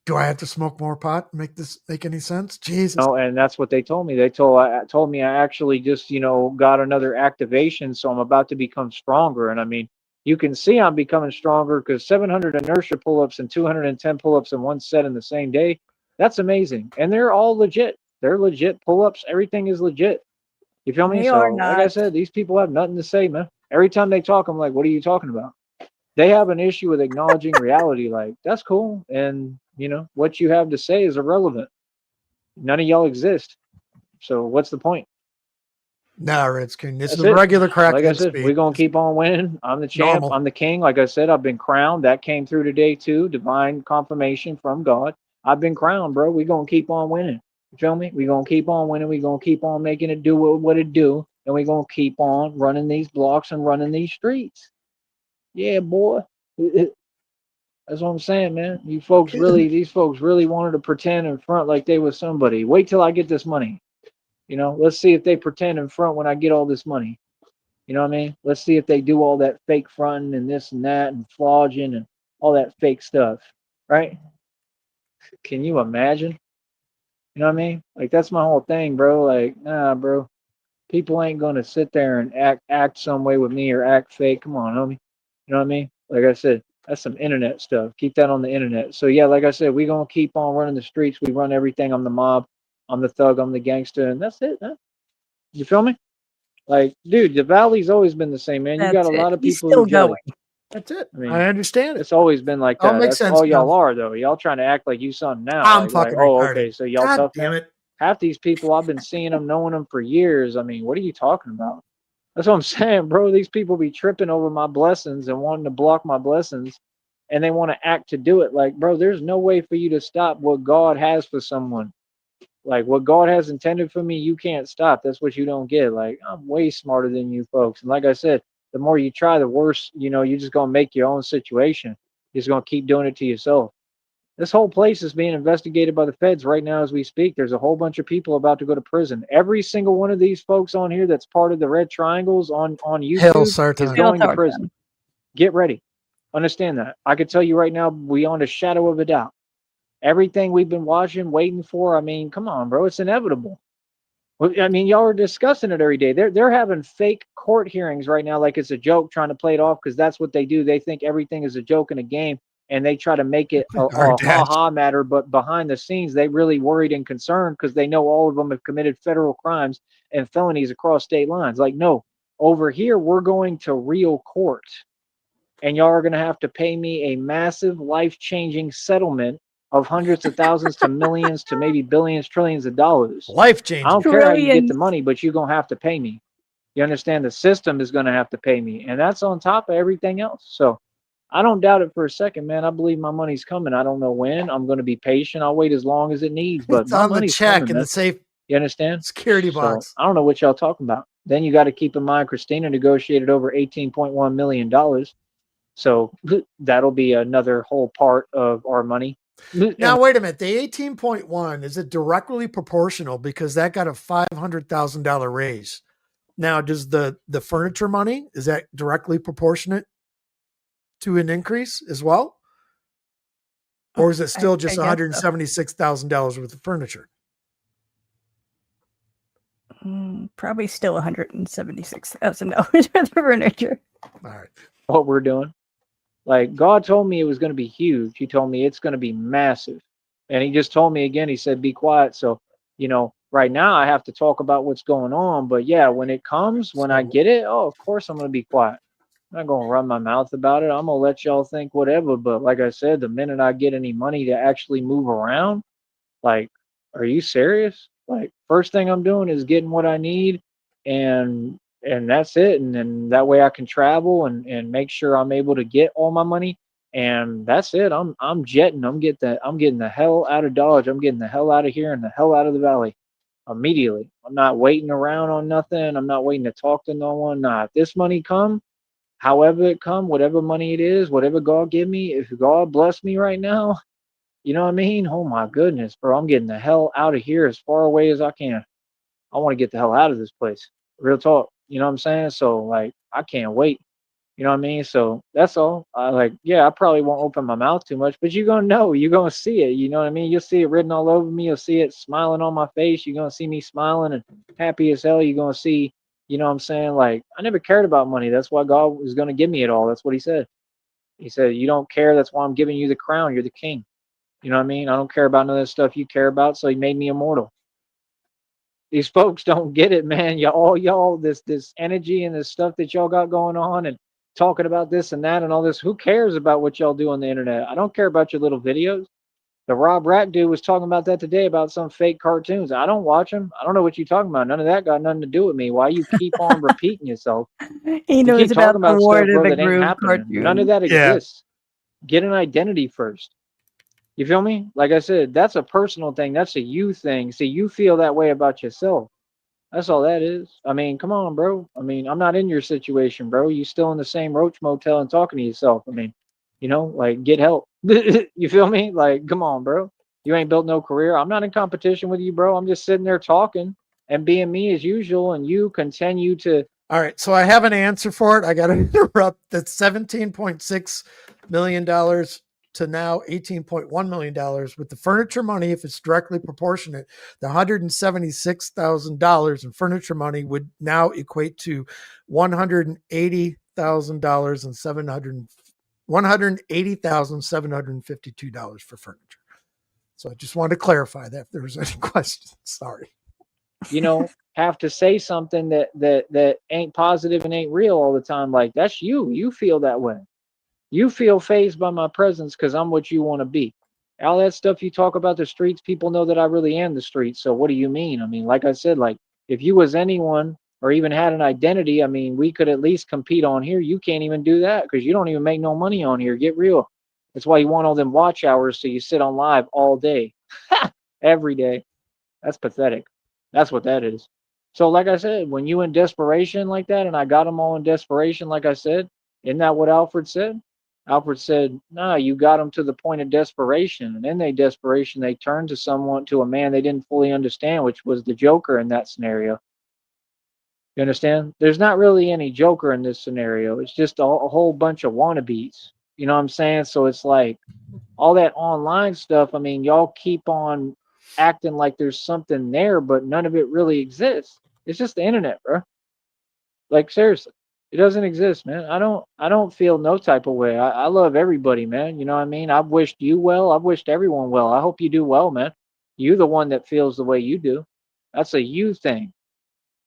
[SPEAKER 2] do I have to smoke more pot? Make this make any sense? Jesus.
[SPEAKER 3] No, and that's what they told me. They told me I actually just, you know, got another activation, so I'm about to become stronger. And I mean, you can see I'm becoming stronger because 700 inertia pull-ups and 210 pull-ups in one set in the same day. That's amazing, and they're all legit. They're legit pull-ups. Everything is legit. You feel me?
[SPEAKER 4] They
[SPEAKER 3] So,
[SPEAKER 4] are
[SPEAKER 3] like I
[SPEAKER 4] not.
[SPEAKER 3] said, these people have nothing to say, man. Every time they talk, I'm like, what are you talking about? They have an issue with acknowledging reality. Like, that's cool. And, you know, what you have to say is irrelevant. None of y'all exist. So what's the point?
[SPEAKER 2] Nah, Redskin. This
[SPEAKER 3] That's
[SPEAKER 2] is
[SPEAKER 3] it.
[SPEAKER 2] regular crack.
[SPEAKER 3] Like I said, we're going to keep on winning. I'm the champ.
[SPEAKER 2] Normal.
[SPEAKER 3] I'm the king. Like I said, I've been crowned. That came through today, too. Divine confirmation from God. I've been crowned, bro. We're going to keep on winning. You feel me? We're going to keep on winning. We're going to keep on making it do what it do. And we're going to keep on running these blocks and running these streets. Yeah, boy. That's what I'm saying, man. These folks really wanted to pretend in front like they was somebody. Wait till I get this money. You know, let's see if they pretend in front when I get all this money. You know what I mean? Let's see if they do all that fake fronting and this and that and flogging and all that fake stuff. Right? Can you imagine? You know what I mean? Like, that's my whole thing, bro. Like, nah, bro. People ain't gonna sit there and act some way with me or act fake. Come on, homie. You know what I mean? Like I said, that's some internet stuff. Keep that on the internet. So yeah, like I said, we gonna keep on running the streets. We run everything. I'm the mob. I'm the thug. I'm the gangster, and that's it, man. You feel me? Like, dude, the valley's always been the same, man. You got
[SPEAKER 4] That's
[SPEAKER 3] a
[SPEAKER 4] it.
[SPEAKER 3] lot of
[SPEAKER 4] He's
[SPEAKER 3] people
[SPEAKER 4] still
[SPEAKER 3] who jelly.
[SPEAKER 4] going.
[SPEAKER 2] That's it.
[SPEAKER 3] I mean,
[SPEAKER 2] I understand it.
[SPEAKER 3] it's always been like
[SPEAKER 2] All
[SPEAKER 3] that.
[SPEAKER 2] makes
[SPEAKER 3] That's
[SPEAKER 2] sense
[SPEAKER 3] all y'all
[SPEAKER 2] now.
[SPEAKER 3] are, though. Y'all trying to act like you something now.
[SPEAKER 2] I'm
[SPEAKER 3] like,
[SPEAKER 2] fucking
[SPEAKER 3] oh,
[SPEAKER 2] retarded.
[SPEAKER 3] okay, so y'all
[SPEAKER 2] God
[SPEAKER 3] tough
[SPEAKER 2] damn
[SPEAKER 3] now.
[SPEAKER 2] it.
[SPEAKER 3] Half these people, I've been seeing them, knowing them for years. I mean, what are you talking about? That's what I'm saying, bro. These people be tripping over my blessings and wanting to block my blessings, and they want to act to do it. Like, bro, there's no way for you to stop what God has for someone. Like, what God has intended for me, you can't stop. That's what you don't get. Like, I'm way smarter than you folks. And like I said, the more you try, the worse, you know, you're just going to make your own situation. You're just going to keep doing it to yourself. This whole place is being investigated by the feds right now as we speak. There's a whole bunch of people about to go to prison. Every single one of these folks on here that's part of the Red Triangles on
[SPEAKER 2] Hell,
[SPEAKER 3] YouTube is
[SPEAKER 2] Sartan.
[SPEAKER 3] going to prison. Get ready. Understand that. I can tell you right now, beyond a shadow of a doubt. Everything we've been watching, waiting for, I mean, come on, bro. It's inevitable. I mean, y'all are discussing it every day. They're having fake court hearings right now like it's a joke, trying to play it off because that's what they do. They think everything is a joke in a game, and they try to make it a ha-ha matter. But behind the scenes, they really worried and concerned because they know all of them have committed federal crimes and felonies across state lines. Like, no, over here, we're going to real court, and y'all are going to have to pay me a massive, life-changing settlement of hundreds of thousands to millions to maybe billions, trillions of dollars.
[SPEAKER 2] Life changing.
[SPEAKER 3] I don't care how you get the money, but you're going to have to pay me. You understand? The system is going to have to pay me. And that's on top of everything else. So I don't doubt it for a second, man. I believe my money's coming. I don't know when. I'm going to be patient. I'll wait as long as it needs. But
[SPEAKER 2] It's
[SPEAKER 3] my
[SPEAKER 2] on the
[SPEAKER 3] money's
[SPEAKER 2] check
[SPEAKER 3] coming,
[SPEAKER 2] in
[SPEAKER 3] man.
[SPEAKER 2] the safe
[SPEAKER 3] You understand?
[SPEAKER 2] security box.
[SPEAKER 3] I don't know what y'all talking about. Then you got to keep in mind, Christina negotiated over $18.1 million. So that'll be another whole part of our money.
[SPEAKER 2] Now, wait a minute. The 18.1, is it directly proportional? Because that got a $500,000 raise. Now, does the furniture money, is that directly proportionate to an increase as well? Or is it still just $176,000 worth of furniture?
[SPEAKER 4] Probably still $176,000 worth of furniture.
[SPEAKER 2] All right.
[SPEAKER 3] What we're doing. Like, God told me it was going to be huge. He told me it's going to be massive. And he just told me again, he said, be quiet. So, right now I have to talk about what's going on. But yeah, when it comes, when I get it, of course I'm going to be quiet. I'm not going to run my mouth about it. I'm going to let y'all think whatever. But like I said, the minute I get any money to actually move around, like, are you serious? Like, first thing I'm doing is getting what I need, and that's it. And then that way I can travel and make sure I'm able to get all my money. And that's it. I'm jetting. I'm getting the hell out of Dodge. I'm getting the hell out of here and the hell out of the valley immediately. I'm not waiting around on nothing. I'm not waiting to talk to no one. Nah, if this money come, however it come, whatever money it is, whatever God give me, if God bless me right now, you know what I mean? Oh my goodness, bro. I'm getting the hell out of here as far away as I can. I want to get the hell out of this place. Real talk. You know what I'm saying? So like, I can't wait. You know what I mean? So that's all. I probably won't open my mouth too much, but you're going to know. You're going to see it. You know what I mean? You'll see it written all over me. You'll see it smiling on my face. You're going to see me smiling and happy as hell. You're going to see, you know what I'm saying? Like, I never cared about money. That's why God was going to give me it all. That's what he said. He said, you don't care. That's why I'm giving you the crown. You're the king. You know what I mean? I don't care about none of that stuff you care about, so he made me immortal. These folks don't get it, man. Y'all, this energy and this stuff that y'all got going on and talking about this and that and all this. Who cares about what y'all do on the internet? I don't care about your little videos. The Rob Rack dude was talking about that today about some fake cartoons. I don't watch them. I don't know what you're talking about. None of that got nothing to do with me. Why you keep on repeating yourself?
[SPEAKER 4] He
[SPEAKER 3] You
[SPEAKER 4] knows
[SPEAKER 3] keep
[SPEAKER 4] about
[SPEAKER 3] talking
[SPEAKER 4] the
[SPEAKER 3] about
[SPEAKER 4] War
[SPEAKER 3] stuff,
[SPEAKER 4] to
[SPEAKER 3] bro,
[SPEAKER 4] the
[SPEAKER 3] that ain't
[SPEAKER 4] Groove
[SPEAKER 3] happening. None
[SPEAKER 4] cartoon.
[SPEAKER 3] of that
[SPEAKER 2] Yeah.
[SPEAKER 3] exists. Get an identity first. You feel me? Like I said, that's a personal thing. That's a you thing. See, you feel that way about yourself. That's all that is. I mean, come on, bro. I mean, I'm not in your situation, bro. You still in the same Roach Motel and talking to yourself. I mean, like, get help. You feel me? Like, come on, bro. You ain't built no career. I'm not in competition with you, bro. I'm just sitting there talking and being me as usual, and you continue to.
[SPEAKER 2] All right. So I have an answer for it. I got to interrupt. That's $17.6 million to now $18.1 million with the furniture money. If it's directly proportionate, the $176,000 in furniture money would now equate to $180,000 and $180,752 for furniture. So I just wanted to clarify that if there was any questions. Sorry.
[SPEAKER 3] Have to say something that ain't positive and ain't real all the time. Like, that's you feel that way. You feel fazed by my presence because I'm what you want to be. All that stuff you talk about the streets, people know that I really am the streets. So what do you mean? I mean, like I said, like, if you was anyone or even had an identity, I mean, we could at least compete on here. You can't even do that because you don't even make no money on here. Get real. That's why you want all them watch hours so you sit on live all day. Every day. That's pathetic. That's what that is. So like I said, when you in desperation like that, and I got them all in desperation, like I said, isn't that what Alfred said? Alfred said, "No, you got them to the point of desperation, and in their desperation, they turned to a man they didn't fully understand, which was the Joker in that scenario. You understand? There's not really any Joker in this scenario. It's just a whole bunch of wannabes. You know what I'm saying? So it's like all that online stuff. I mean, y'all keep on acting like there's something there, but none of it really exists. It's just the internet, bro. Like, seriously, it doesn't exist, man. I don't feel no type of way. I love everybody, man. You know what I mean? I've wished you well. I've wished everyone well. I hope you do well, man. You're the one that feels the way you do. That's a you thing.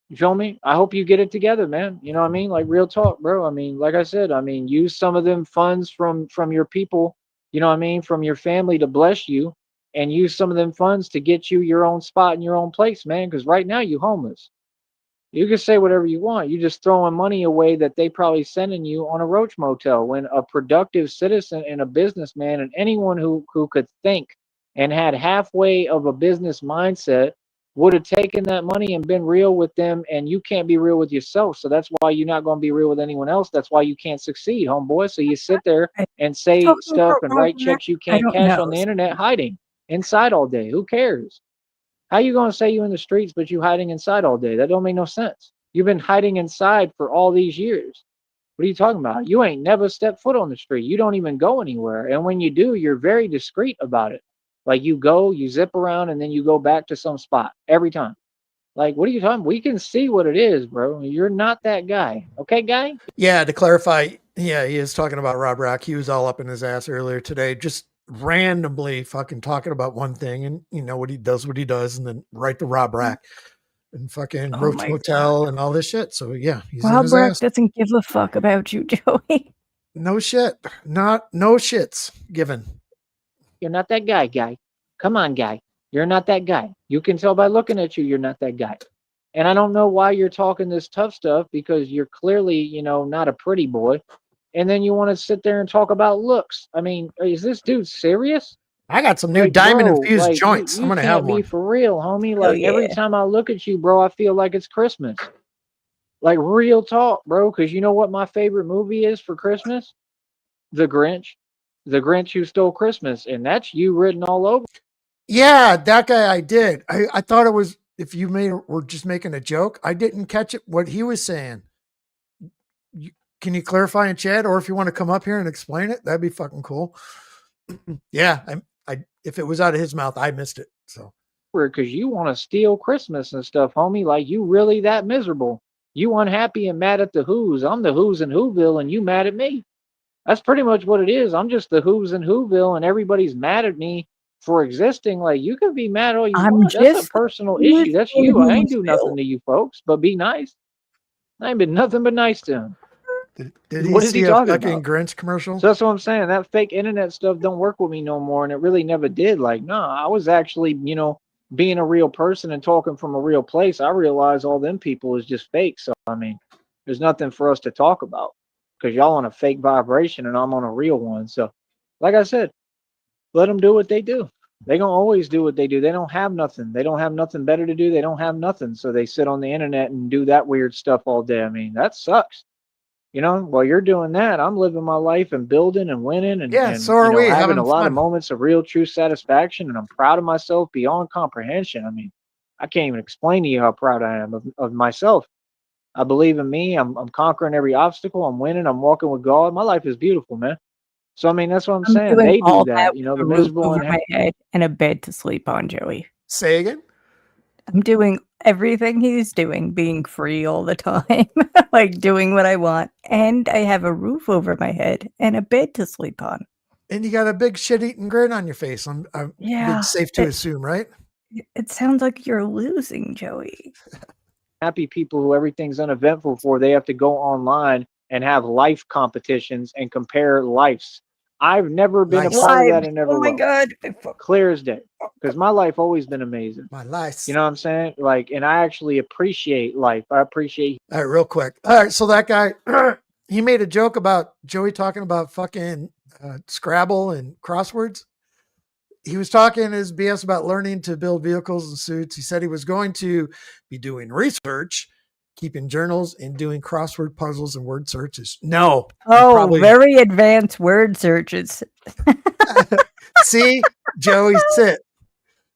[SPEAKER 3] You feel me? I hope you get it together, man. You know what I mean? Like, real talk, bro. I mean, like I said, I mean, use some of them funds from your people, you know what I mean, from your family to bless you, and use some of them funds to get you your own spot in your own place, man. Because right now you homeless. You can say whatever you want. You're just throwing money away that they probably sending you on a Roach Motel. When a productive citizen and a businessman and anyone who could think and had halfway of a business mindset would have taken that money and been real with them, and you can't be real with yourself. So that's why you're not going to be real with anyone else. That's why you can't succeed, homeboy. So you sit there
[SPEAKER 4] I-
[SPEAKER 3] and say
[SPEAKER 4] talking
[SPEAKER 3] stuff
[SPEAKER 4] about
[SPEAKER 3] and
[SPEAKER 4] Rob
[SPEAKER 3] write
[SPEAKER 4] Rack,
[SPEAKER 3] checks you
[SPEAKER 4] I
[SPEAKER 3] can't
[SPEAKER 4] don't
[SPEAKER 3] cash
[SPEAKER 4] know.
[SPEAKER 3] on the internet, hiding inside all day. Who cares? How you going to say you in the streets, but you hiding inside all day? That don't make no sense. You've been hiding inside for all these years. What are you talking about? You ain't never stepped foot on the street. You don't even go anywhere. And when you do, you're very discreet about it. Like you go, you zip around, and then you go back to some spot every time. Like, what are you talking? We can see what it is, bro. You're not that guy. Okay, guy?
[SPEAKER 2] Yeah, to clarify, yeah, he is talking about Rob Rock. He was all up in his ass earlier today, just randomly fucking talking about one thing, and you know what he does, and then right to Rob Rack and fucking
[SPEAKER 4] Oh
[SPEAKER 2] Roach
[SPEAKER 4] my
[SPEAKER 2] Motel and all this shit. So yeah, he's in
[SPEAKER 4] Rob
[SPEAKER 2] his
[SPEAKER 4] Rack
[SPEAKER 2] ass.
[SPEAKER 4] doesn't give a fuck about you, Joey.
[SPEAKER 2] No shit, no shits given.
[SPEAKER 3] You're not that guy, guy. Come on, guy. You're not that guy. You can tell by looking at you, you're not that guy. And I don't know why you're talking this tough stuff because you're clearly, not a pretty boy. And then you want to sit there and talk about looks. I mean, is this dude serious?
[SPEAKER 2] I got some new
[SPEAKER 3] Like,
[SPEAKER 2] diamond
[SPEAKER 3] bro,
[SPEAKER 2] infused
[SPEAKER 3] like
[SPEAKER 2] joints. I'm
[SPEAKER 3] you
[SPEAKER 2] gonna have
[SPEAKER 3] can't be
[SPEAKER 2] one.
[SPEAKER 3] for real, homie.
[SPEAKER 4] Oh
[SPEAKER 3] Like every
[SPEAKER 4] yeah.
[SPEAKER 3] time I look at you, bro, I feel like it's Christmas. Like real talk, bro. Because you know what my favorite movie is for Christmas? The Grinch. The Grinch Who Stole Christmas, and that's you written all over.
[SPEAKER 2] Yeah, that guy I did. I thought it was if you were just making a joke. I didn't catch it what he was saying. Can you clarify in chat, or if you want to come up here and explain it, that'd be fucking cool. Yeah, I if it was out of his mouth, I missed it. So
[SPEAKER 3] Because you want to steal Christmas and stuff, homie. Like you really that miserable. You unhappy and mad at the Who's. I'm the Who's in Whoville, and you mad at me. That's pretty much what it is. I'm just the Who's in Whoville, and everybody's mad at me for existing. Like you can be mad all you
[SPEAKER 4] I'm
[SPEAKER 3] want. That's a
[SPEAKER 4] just
[SPEAKER 3] personal
[SPEAKER 4] with
[SPEAKER 3] issue. That's
[SPEAKER 4] in
[SPEAKER 3] you. I ain't do nothing
[SPEAKER 4] Whoville.
[SPEAKER 3] to you folks, but be nice. I ain't been nothing but nice to him.
[SPEAKER 2] did he
[SPEAKER 3] What is he
[SPEAKER 2] see a
[SPEAKER 3] talking
[SPEAKER 2] fucking
[SPEAKER 3] about?
[SPEAKER 2] Grinch commercial?
[SPEAKER 3] So that's what I'm saying. That fake internet stuff don't work with me no more, and it really never did. Like, no, I was actually, being a real person and talking from a real place. I realize all them people is just fake. So I mean, there's nothing for us to talk about because y'all on a fake vibration and I'm on a real one. So, like I said, let them do what they do. They gonna always do what they do. They don't have nothing. They don't have nothing better to do. They don't have nothing. So they sit on the internet and do that weird stuff all day. I mean, that sucks. While you're doing that, I'm living my life and building and winning and,
[SPEAKER 2] Yeah, so are we
[SPEAKER 3] having a
[SPEAKER 2] having
[SPEAKER 3] lot of
[SPEAKER 2] fun.
[SPEAKER 3] moments of real true satisfaction. And I'm proud of myself beyond comprehension. I mean, I can't even explain to you how proud I am of myself. I believe in me. I'm conquering every obstacle. I'm winning. I'm walking with God. My life is beautiful, man. So, I mean, that's what I'm
[SPEAKER 4] I'm
[SPEAKER 3] saying.
[SPEAKER 4] doing
[SPEAKER 3] They do
[SPEAKER 4] all that
[SPEAKER 3] that,
[SPEAKER 4] with
[SPEAKER 3] the
[SPEAKER 4] a roof
[SPEAKER 3] miserable
[SPEAKER 4] over
[SPEAKER 3] and
[SPEAKER 4] my head and a bed to sleep on, Joey.
[SPEAKER 2] Say again.
[SPEAKER 4] I'm doing everything he's doing, being free all the time, like doing what I want. And I have a roof over my head and a bed to sleep on.
[SPEAKER 2] And you got a big shit-eating grin on your face.
[SPEAKER 4] Yeah.
[SPEAKER 2] It's safe to assume, right?
[SPEAKER 4] It sounds like you're losing, Joey.
[SPEAKER 3] happy people who everything's uneventful for, they have to go online and have life competitions and compare lives. I've never been a
[SPEAKER 2] Nice.
[SPEAKER 3] part of that
[SPEAKER 4] Lives.
[SPEAKER 3] and never
[SPEAKER 4] Oh my
[SPEAKER 3] will.
[SPEAKER 4] God.
[SPEAKER 3] Clear as day. Because my life always been amazing.
[SPEAKER 2] My life.
[SPEAKER 3] You know what I'm saying? Like, and I actually appreciate life. I appreciate.
[SPEAKER 2] All right, real quick. All right, so that guy, he made a joke about Joey talking about fucking Scrabble and crosswords. He was talking his BS about learning to build vehicles and suits. He said he was going to be doing research, keeping journals, and doing crossword puzzles and word searches. No.
[SPEAKER 4] Oh, very advanced word searches.
[SPEAKER 2] See, Joey, sit.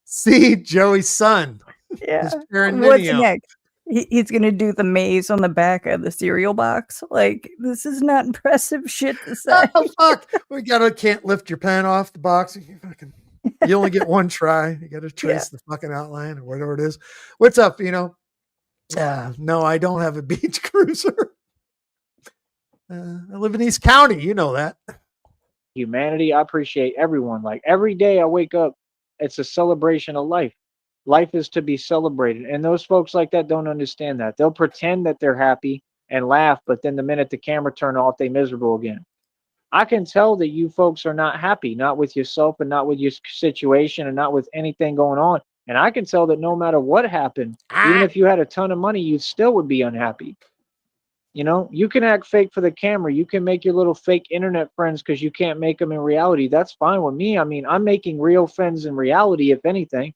[SPEAKER 2] See, Joey's son.
[SPEAKER 4] Yeah.
[SPEAKER 2] His
[SPEAKER 4] What's
[SPEAKER 2] perineum.
[SPEAKER 4] next? He's going to do the maze on the back of the cereal box. Like, this is not impressive shit to say.
[SPEAKER 2] Oh, fuck. Can't lift your pen off the box. You only get one try. You got to trace the fucking outline or whatever it is. What's up, no, I don't have a beach cruiser. I live in East County. You know that.
[SPEAKER 3] Humanity, I appreciate everyone. Like every day I wake up, it's a celebration of life. Life is to be celebrated. And those folks like that don't understand that. They'll pretend that they're happy and laugh, but then the minute the camera turn off, they miserable again. I can tell that you folks are not happy, not with yourself and not with your situation and not with anything going on. And I can tell that no matter what happened, even if you had a ton of money, you still would be unhappy. You can act fake for the camera. You can make your little fake internet friends because you can't make them in reality. That's fine with me. I mean, I'm making real friends in reality, if anything.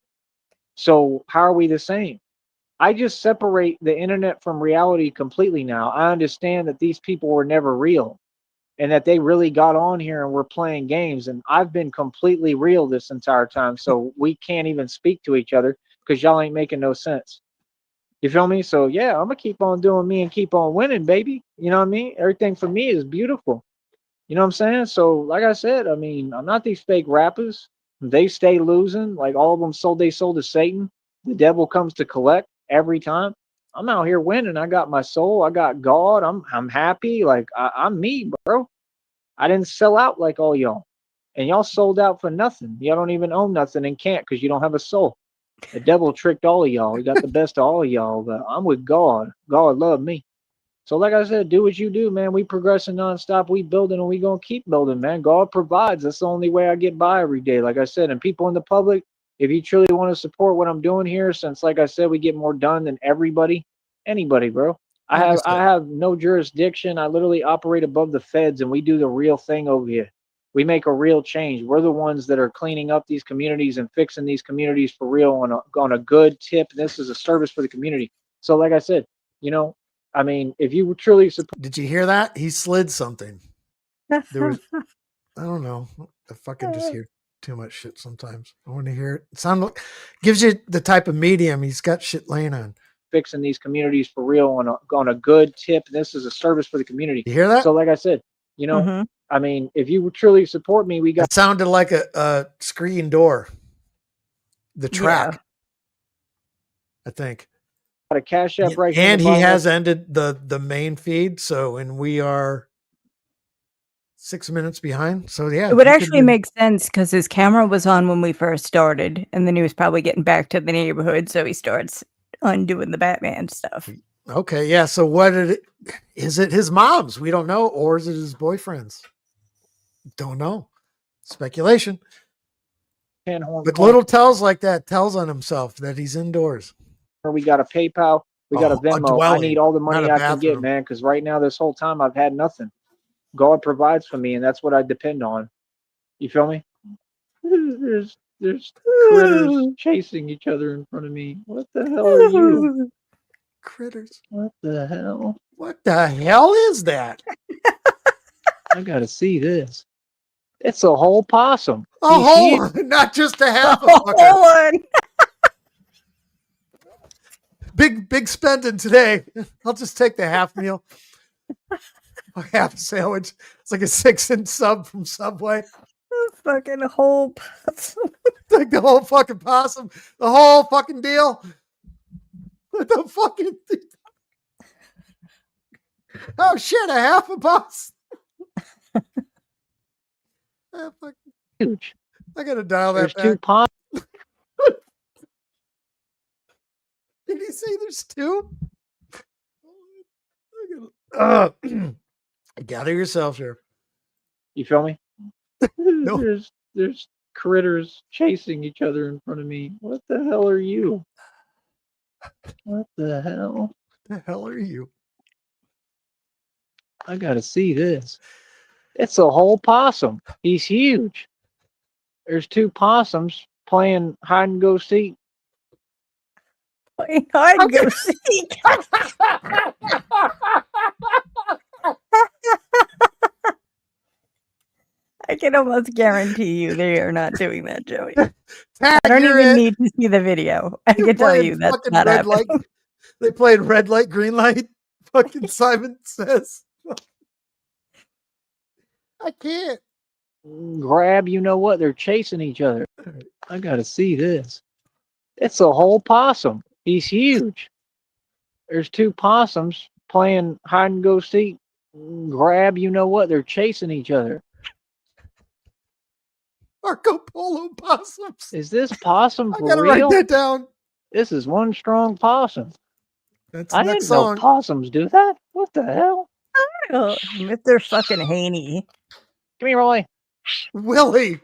[SPEAKER 3] So how are we the same? I just separate the internet from reality completely now. I understand that these people were never real and that they really got on here and were playing games. And I've been completely real this entire time. So we can't even speak to each other because y'all ain't making no sense. You feel me? So yeah, I'm gonna keep on doing me and keep on winning, baby. You know what I mean? Everything for me is beautiful. You know what I'm saying? So like I said, I mean, I'm not these fake rappers. They stay losing. Like all of them sold they sold to Satan. The devil comes to collect every time. I'm out here winning. I got my soul. I got God. I'm happy. Like I'm me, bro. I didn't sell out like all y'all. And y'all sold out for nothing. Y'all don't even own nothing and can't because you don't have a soul. The devil tricked all of y'all. He got the best of all of y'all. But I'm with God. God loved me. So like I said, do what you do, man. We progressing nonstop. We building and we gonna keep building, man. God provides. That's the only way I get by every day. Like I said, and people in the public, if you truly want to support what I'm doing here, since like I said, we get more done than anybody, bro. I have no jurisdiction. I literally operate above the feds, and we do the real thing over here. We make a real change. We're the ones that are cleaning up these communities and fixing these communities for real on a good tip. This is a service for the community. So like I said, you know, I mean, if you truly support.
[SPEAKER 2] Did you hear that? He slid something. There was, I don't know. I fucking just hear too much shit sometimes. I want to hear it. It sound like, gives you the type of medium he's got shit laying on.
[SPEAKER 3] Fixing these communities for real on a good tip. This is a service for the community.
[SPEAKER 2] You hear that?
[SPEAKER 3] So like I said, you know, I mean, if you truly support me, we got.
[SPEAKER 2] It sounded like a screen door. The track. Yeah. I think.
[SPEAKER 3] A cash app right
[SPEAKER 2] here. And he has ended the main feed. So, and we are 6 minutes behind. So yeah,
[SPEAKER 4] it would actually make sense because his camera was on when we first started, and then he was probably getting back to the neighborhood, so he starts undoing the Batman stuff.
[SPEAKER 2] Okay, yeah. So what is it his mom's? We don't know, or is it his boyfriend's? Don't know. Speculation. But little tells like that tells on himself that he's indoors.
[SPEAKER 3] We got a PayPal. We got a Venmo. I need all the money I can get, man, because right now, this whole time, I've had nothing. God provides for me, and that's what I depend on. You feel me? There's critters chasing each other in front of me. What the hell are you?
[SPEAKER 2] Critters.
[SPEAKER 3] What the hell?
[SPEAKER 2] What the hell is that?
[SPEAKER 3] I gotta see this. It's a whole possum.
[SPEAKER 2] A whole one, not just a half a
[SPEAKER 4] whole one.
[SPEAKER 2] Big spending today. I'll just take the half meal. A half sandwich. It's like a 6-inch sub from Subway.
[SPEAKER 4] The fucking whole possum.
[SPEAKER 2] Like the whole fucking possum. The whole fucking deal. The fucking thing. Oh shit, a half a possum.
[SPEAKER 3] Huge.
[SPEAKER 2] I gotta dial that
[SPEAKER 3] There's
[SPEAKER 2] back.
[SPEAKER 3] 2 possums.
[SPEAKER 2] Did he say there's 2? Gather yourself here.
[SPEAKER 3] You feel me?
[SPEAKER 2] No.
[SPEAKER 3] There's critters chasing each other in front of me. What the hell are you? What the hell?
[SPEAKER 2] The hell are you?
[SPEAKER 3] I gotta see this. It's a whole possum. He's huge. There's 2 possums playing hide and go seek.
[SPEAKER 4] Playing hide and go seek. I can almost guarantee you they are not doing that, Joey. I don't even need to see the video. I can tell you that's not happening.
[SPEAKER 2] They played red light, green light. Fucking Simon Says. I can't.
[SPEAKER 3] Grab, you know what? They're chasing each other. I gotta see this. It's a whole possum. He's huge. There's 2 possums playing hide and go seek. Grab, you know what? They're chasing each other.
[SPEAKER 2] Marco Polo possums.
[SPEAKER 3] Is this possum for real?
[SPEAKER 2] I gotta write that down.
[SPEAKER 3] This is one strong possum.
[SPEAKER 2] That's
[SPEAKER 3] I didn't know possums do that. What the hell?
[SPEAKER 4] Oh, Mr. fucking Haney.
[SPEAKER 3] Come here, Roy.
[SPEAKER 2] Willie.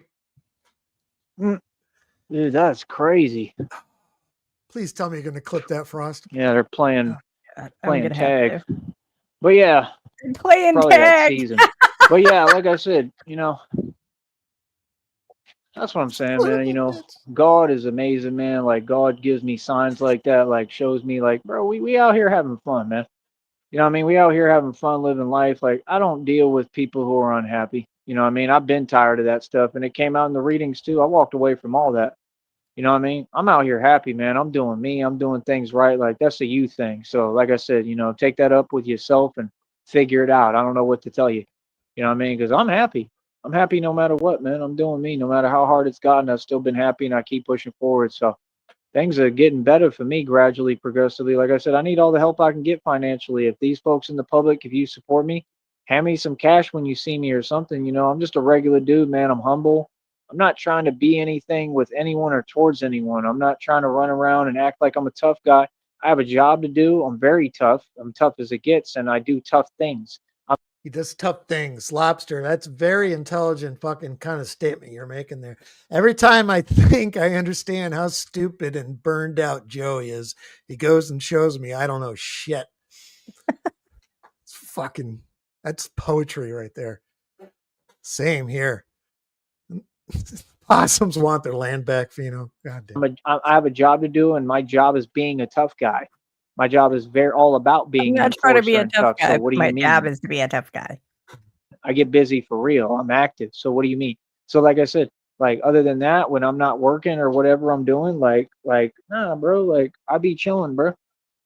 [SPEAKER 3] Dude, that's crazy.
[SPEAKER 2] Please tell me you're going to clip that, Frost.
[SPEAKER 3] Yeah, they're playing tag. But yeah.
[SPEAKER 4] They're playing tag.
[SPEAKER 3] That season. But yeah, like I said, you know, That's what I'm saying, man. You know, God is amazing, man. Like God gives me signs like that, like shows me like, bro, we out here having fun, man. You know what I mean? We out here having fun, living life. Like I don't deal with people who are unhappy. You know what I mean? I've been tired of that stuff and it came out in the readings too. I walked away from all that. You know what I mean? I'm out here happy, man. I'm doing me. I'm doing things right. Like that's a you thing. So like I said, you know, take that up with yourself and figure it out. I don't know what to tell you. You know what I mean? Because I'm happy. I'm happy no matter what, man. I'm doing me. No matter how hard it's gotten, I've still been happy and I keep pushing forward. So things are getting better for me gradually, progressively. Like I said, I need all the help I can get financially. If these folks in the public, if you support me, hand me some cash when you see me or something. You know, I'm just a regular dude, man. I'm humble. I'm not trying to be anything with anyone or towards anyone. I'm not trying to run around and act like I'm a tough guy. I have a job to do. I'm very tough. I'm tough as it gets, and I do tough things.
[SPEAKER 2] He does tough things. Lobster, that's very intelligent fucking kind of statement you're making there. Every time I think I understand how stupid and burned out Joey is, he goes and shows me I don't know shit. It's fucking, that's poetry right there. Same here. Possums want their land back, Fino. God damn.
[SPEAKER 3] I have a job to do, and my job is being a tough guy. My job is very all about
[SPEAKER 4] I'm
[SPEAKER 3] being an
[SPEAKER 4] not trying to be
[SPEAKER 3] enforcer
[SPEAKER 4] a
[SPEAKER 3] and
[SPEAKER 4] tough
[SPEAKER 3] tough.
[SPEAKER 4] guy.
[SPEAKER 3] So what do
[SPEAKER 4] My
[SPEAKER 3] you mean?
[SPEAKER 4] job is to be a tough guy.
[SPEAKER 3] I get busy for real. I'm active. So what do you mean? So like I said, like other than that, when I'm not working or whatever I'm doing, like nah, bro, like I be chilling, bro.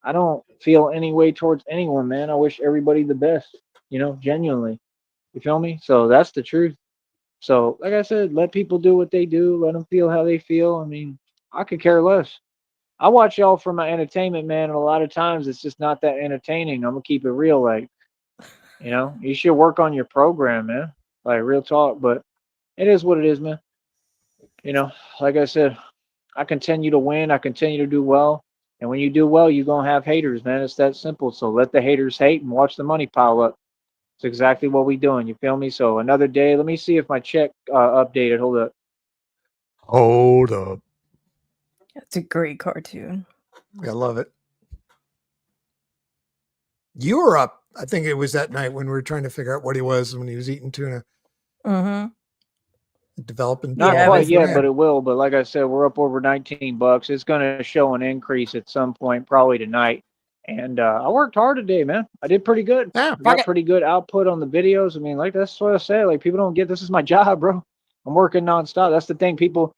[SPEAKER 3] I don't feel any way towards anyone, man. I wish everybody the best, you know, genuinely. You feel me? So that's the truth. So like I said, let people do what they do. Let them feel how they feel. I mean, I could care less. I watch y'all for my entertainment, man, and a lot of times it's just not that entertaining. I'm gonna keep it real, like you know, you should work on your program, man. Like real talk, but it is what it is, man. You know, like I said, I continue to win, I continue to do well. And when you do well, you're gonna have haters, man. It's that simple. So let the haters hate and watch the money pile up. It's exactly what we doing. You feel me? So another day. Let me see if my check updated. Hold up.
[SPEAKER 2] Hold up.
[SPEAKER 4] It's a great cartoon.
[SPEAKER 2] I love it. You were up. I think it was that night when we were trying to figure out what he was when he was eating tuna.
[SPEAKER 4] Mm-hmm.
[SPEAKER 2] Developing.
[SPEAKER 3] Not
[SPEAKER 4] Yeah,
[SPEAKER 3] quite
[SPEAKER 4] was
[SPEAKER 3] yet,
[SPEAKER 2] man.
[SPEAKER 3] but it will. But like I said, we're up over $19. It's gonna show an increase at some point, probably tonight. And I worked hard today, man. I did pretty good.
[SPEAKER 2] Yeah,
[SPEAKER 3] I got pretty good output on the videos. I mean, like that's what I say. Like people don't get this is my job, bro. I'm working nonstop. That's the thing. People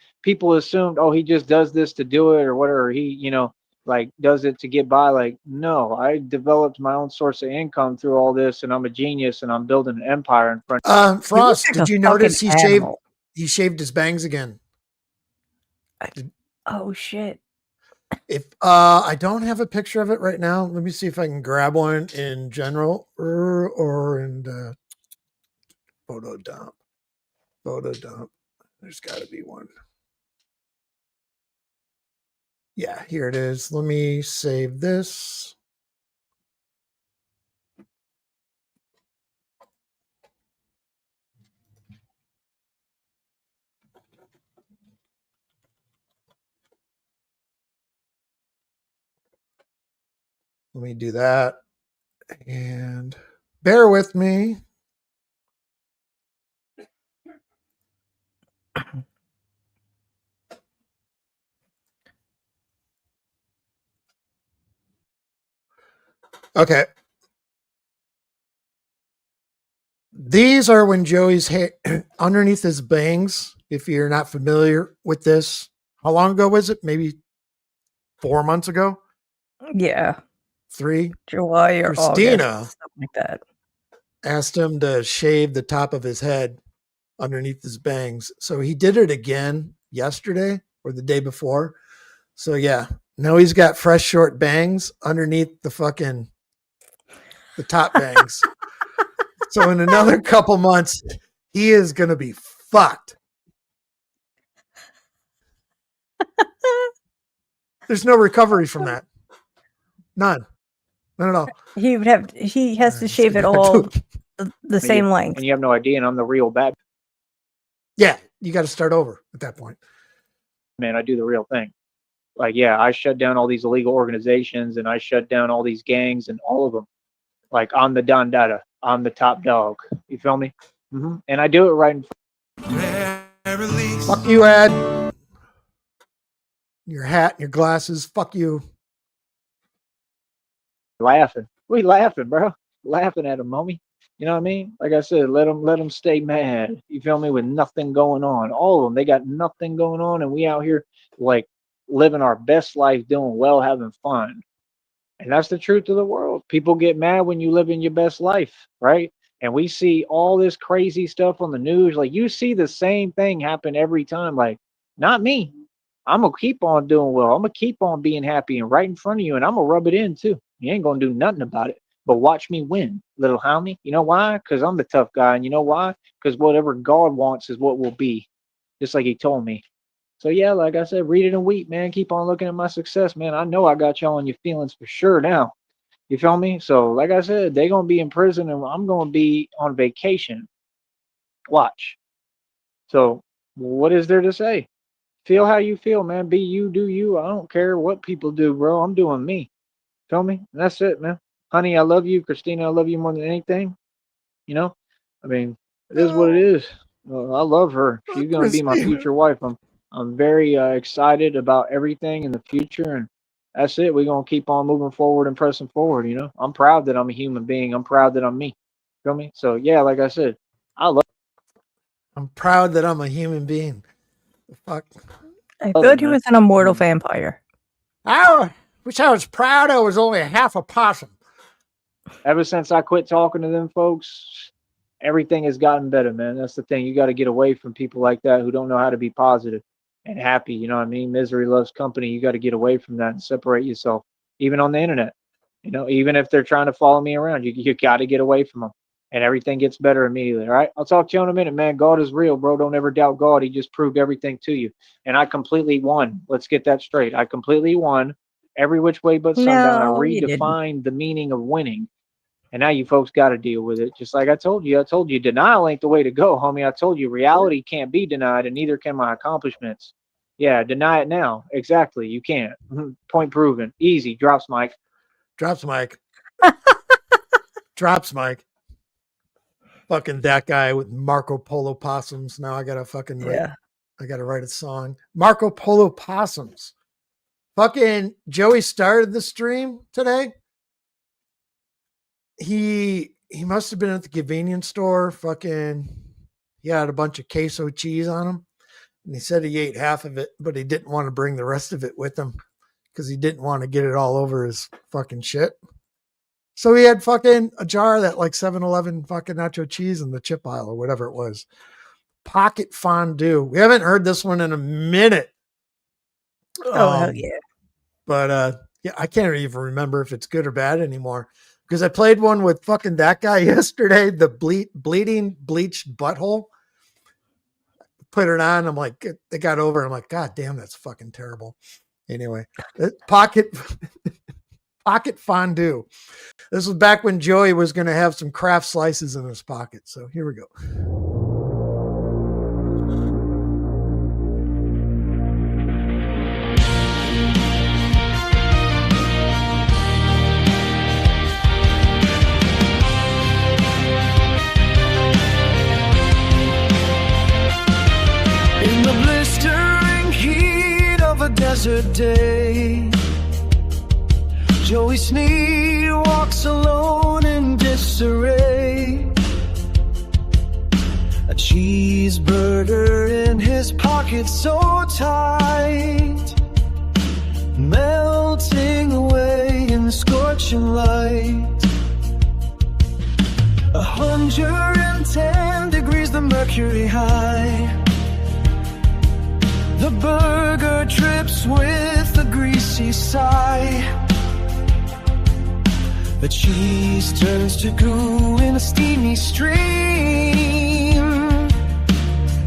[SPEAKER 3] assumed, oh, he just does this to do it or whatever. He, you know, like does it to get by. Like, no, I developed my own source of income through all this, and I'm a genius, and I'm building an empire in front.
[SPEAKER 2] Frost,
[SPEAKER 4] like
[SPEAKER 2] did
[SPEAKER 4] a
[SPEAKER 2] you notice
[SPEAKER 4] fucking animal.
[SPEAKER 2] he shaved his bangs again?
[SPEAKER 4] Oh shit.
[SPEAKER 2] If I don't have a picture of it right now, let me see if I can grab one in general or in the photo dump. Photo dump. There's got to be one. Yeah, here it is. Let me save this. Let me do that. And bear with me. Okay. These are when Joey's hair underneath his bangs. If you're not familiar with this, how long ago was it? Maybe 4 months ago?
[SPEAKER 4] Yeah.
[SPEAKER 2] 3?
[SPEAKER 4] July or
[SPEAKER 2] Christina
[SPEAKER 4] August, something like that.
[SPEAKER 2] asked him to shave the top of his head underneath his bangs. So he did it again yesterday or the day before. So yeah, now he's got fresh short bangs underneath the top bangs. So in another couple months, he is going to be fucked. There's no recovery from that. None at all.
[SPEAKER 4] He has to shave it all the same length.
[SPEAKER 3] And you have no idea, and I'm the real bad
[SPEAKER 2] Yeah, you got to start over at that point.
[SPEAKER 3] man. I do the real thing. Like, yeah, I shut down all these illegal organizations, and I shut down all these gangs and all of them. Like, I'm the Don Dada. I'm the top dog. You feel me? And I do it right in front.
[SPEAKER 2] Fuck you, Ed. Your hat and your glasses. Fuck you.
[SPEAKER 3] Laughing. We laughing, bro. Laughing at them, homie. You know what I mean? Like I said, let them stay mad. You feel me? With nothing going on. All of them, they got nothing going on, and we out here like living our best life, doing well, having fun. And that's the truth of the world. People get mad when you live in your best life, right? And we see all this crazy stuff on the news. Like you see the same thing happen every time. Like, not me. I'm gonna keep on doing well. I'm gonna keep on being happy and right in front of you, and I'm gonna rub it in too. You ain't gonna do nothing about it. But watch me win, little homie. You know why? Because I'm the tough guy. And you know why? Because whatever God wants is what will be. Just like he told me. So yeah, like I said, read it and weep, man. Keep on looking at my success, man. I know I got y'all in your feelings for sure now. You feel me? So like I said, they going to be in prison and I'm going to be on vacation. Watch. So what is there to say? Feel how you feel, man. Be you, do you. I don't care what people do, bro. I'm doing me. Feel me? And that's it, man. Honey, I love you. Christina, I love you more than anything. You know, I mean, it is what it is. I love her. She's going to be my future wife. I'm very excited about everything in the future. And that's it. We're going to keep on moving forward and pressing forward. You know, I'm proud that I'm a human being. I'm proud that I'm me. Feel me? So, yeah, like I said,
[SPEAKER 2] I'm proud that I'm a human being. The fuck.
[SPEAKER 4] I thought he was an immortal vampire.
[SPEAKER 2] I wish I was proud I was only half a possum.
[SPEAKER 3] Ever since I quit talking to them folks, everything has gotten better, man. That's the thing. You got to get away from people like that who don't know how to be positive and happy. You know what I mean? Misery loves company. You got to get away from that and separate yourself, even on the internet. You know, even if they're trying to follow me around, you got to get away from them. And everything gets better immediately. All right. I'll talk to you in a minute, man. God is real, bro. Don't ever doubt God. He just proved everything to you. And I completely won. Let's get that straight. I completely won every which way but sundown. I redefined the meaning of winning. And now you folks got to deal with it. Just like I told you, denial ain't the way to go, homie. I told you reality can't be denied and neither can my accomplishments. Yeah. Deny it now. Exactly. You can't. Point proven. Easy. Drops mic.
[SPEAKER 2] Drops mic. Drops mic. Fucking that guy with Marco Polo possums. Now I gotta fucking write, I gotta write a song. Marco Polo possums. Fucking Joey started the stream today. He must have been at the convenience store. Fucking, he had a bunch of queso cheese on him, and he said he ate half of it, but he didn't want to bring the rest of it with him because he didn't want to get it all over his fucking shit. So he had fucking a jar of that like 7-Eleven fucking nacho cheese in the chip aisle or whatever it was. Pocket fondue. We haven't heard this one in a minute.
[SPEAKER 4] Oh, hell yeah.
[SPEAKER 2] But yeah, I can't even remember if it's good or bad anymore because I played one with fucking that guy yesterday, the bleeding bleached butthole. Put it on. I'm like, it got over. I'm like, God damn, that's fucking terrible. Anyway, pocket fondue. This was back when Joey was going to have some Kraft slices in his pocket. So here we go.
[SPEAKER 5] In the blistering heat of a desert day, Joey Sneed walks alone in disarray. A cheeseburger in his pocket so tight, melting away in the scorching light. 110 degrees, the mercury high. The burger drips with a greasy sigh. The cheese turns to goo in a steamy stream.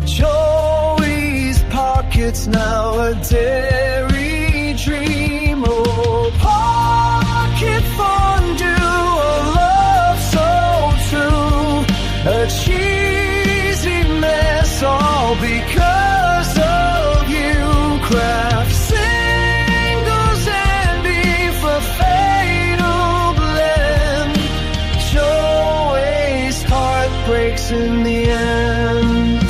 [SPEAKER 5] Joey's pocket's now a dairy dream. Oh, pocket fondue, a love so true. A cheesy mess, all because of you. Kraft singles and beef, a fatal blend. Joey's heart breaks in the end.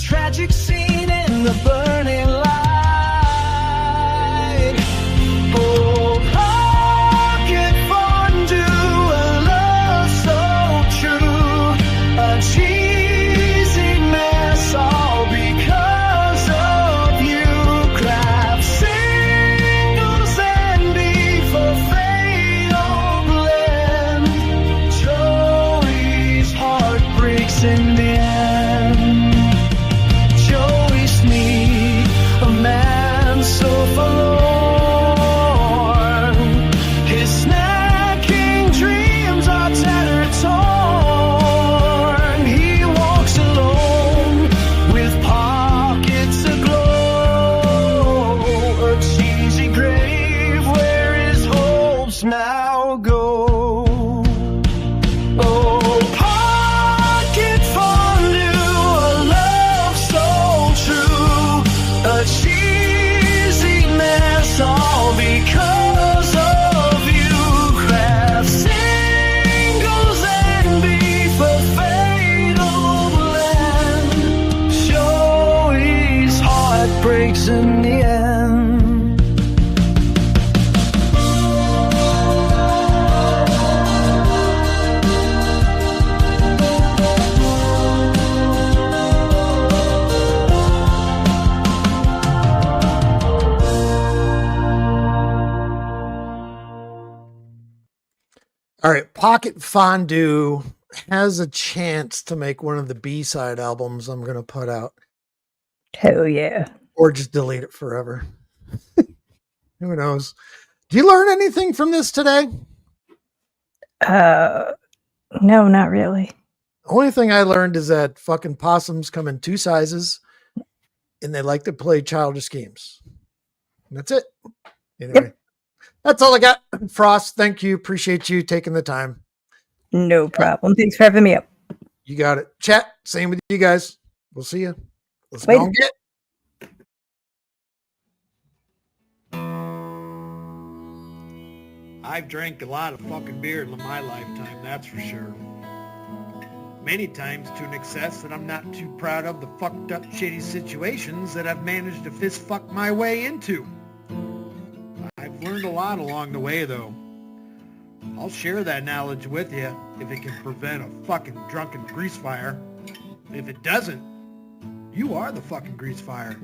[SPEAKER 5] tragic scene in the burning light. Oh, pocket fondue, a love so true, a cheesy mess, all because of you. Craft singles and beef, a fatal blend. Joey's heart breaks in the end. Joey Sneed, a man so forlorn. His snacking dreams are tattered torn. He walks alone with pockets aglow. A cheesy grave where his hopes now go. Oh, pocket fondue, a love so true, a cheesy mess, all because of you. Craft singles and beef, a fatal blend. Joey's heart breaks in the end.
[SPEAKER 2] All right, Pocket Fondue has a chance to make one of the B-side albums I'm going to put out,
[SPEAKER 4] Hell yeah.
[SPEAKER 2] or just delete it forever. Who knows? Do you learn anything from this today?
[SPEAKER 4] No, not really.
[SPEAKER 2] The only thing I learned is that fucking possums come in two sizes, and they like to play childish games. And that's it. Anyway, that's all I got. Frost, thank you. Appreciate you taking the time.
[SPEAKER 4] No problem. Thanks for having me up.
[SPEAKER 2] You got it. Chat, same with you guys. We'll see you. Let's
[SPEAKER 4] Wait.
[SPEAKER 2] go and get.
[SPEAKER 1] I've drank a lot of fucking beer in my lifetime, that's for sure. Many times to an excess that I'm not too proud of the fucked up shitty situations that I've managed to fist fuck my way into. I've learned a lot along the way though. I'll share that knowledge with you if it can prevent a fucking drunken grease fire. If it doesn't, you are the fucking grease fire.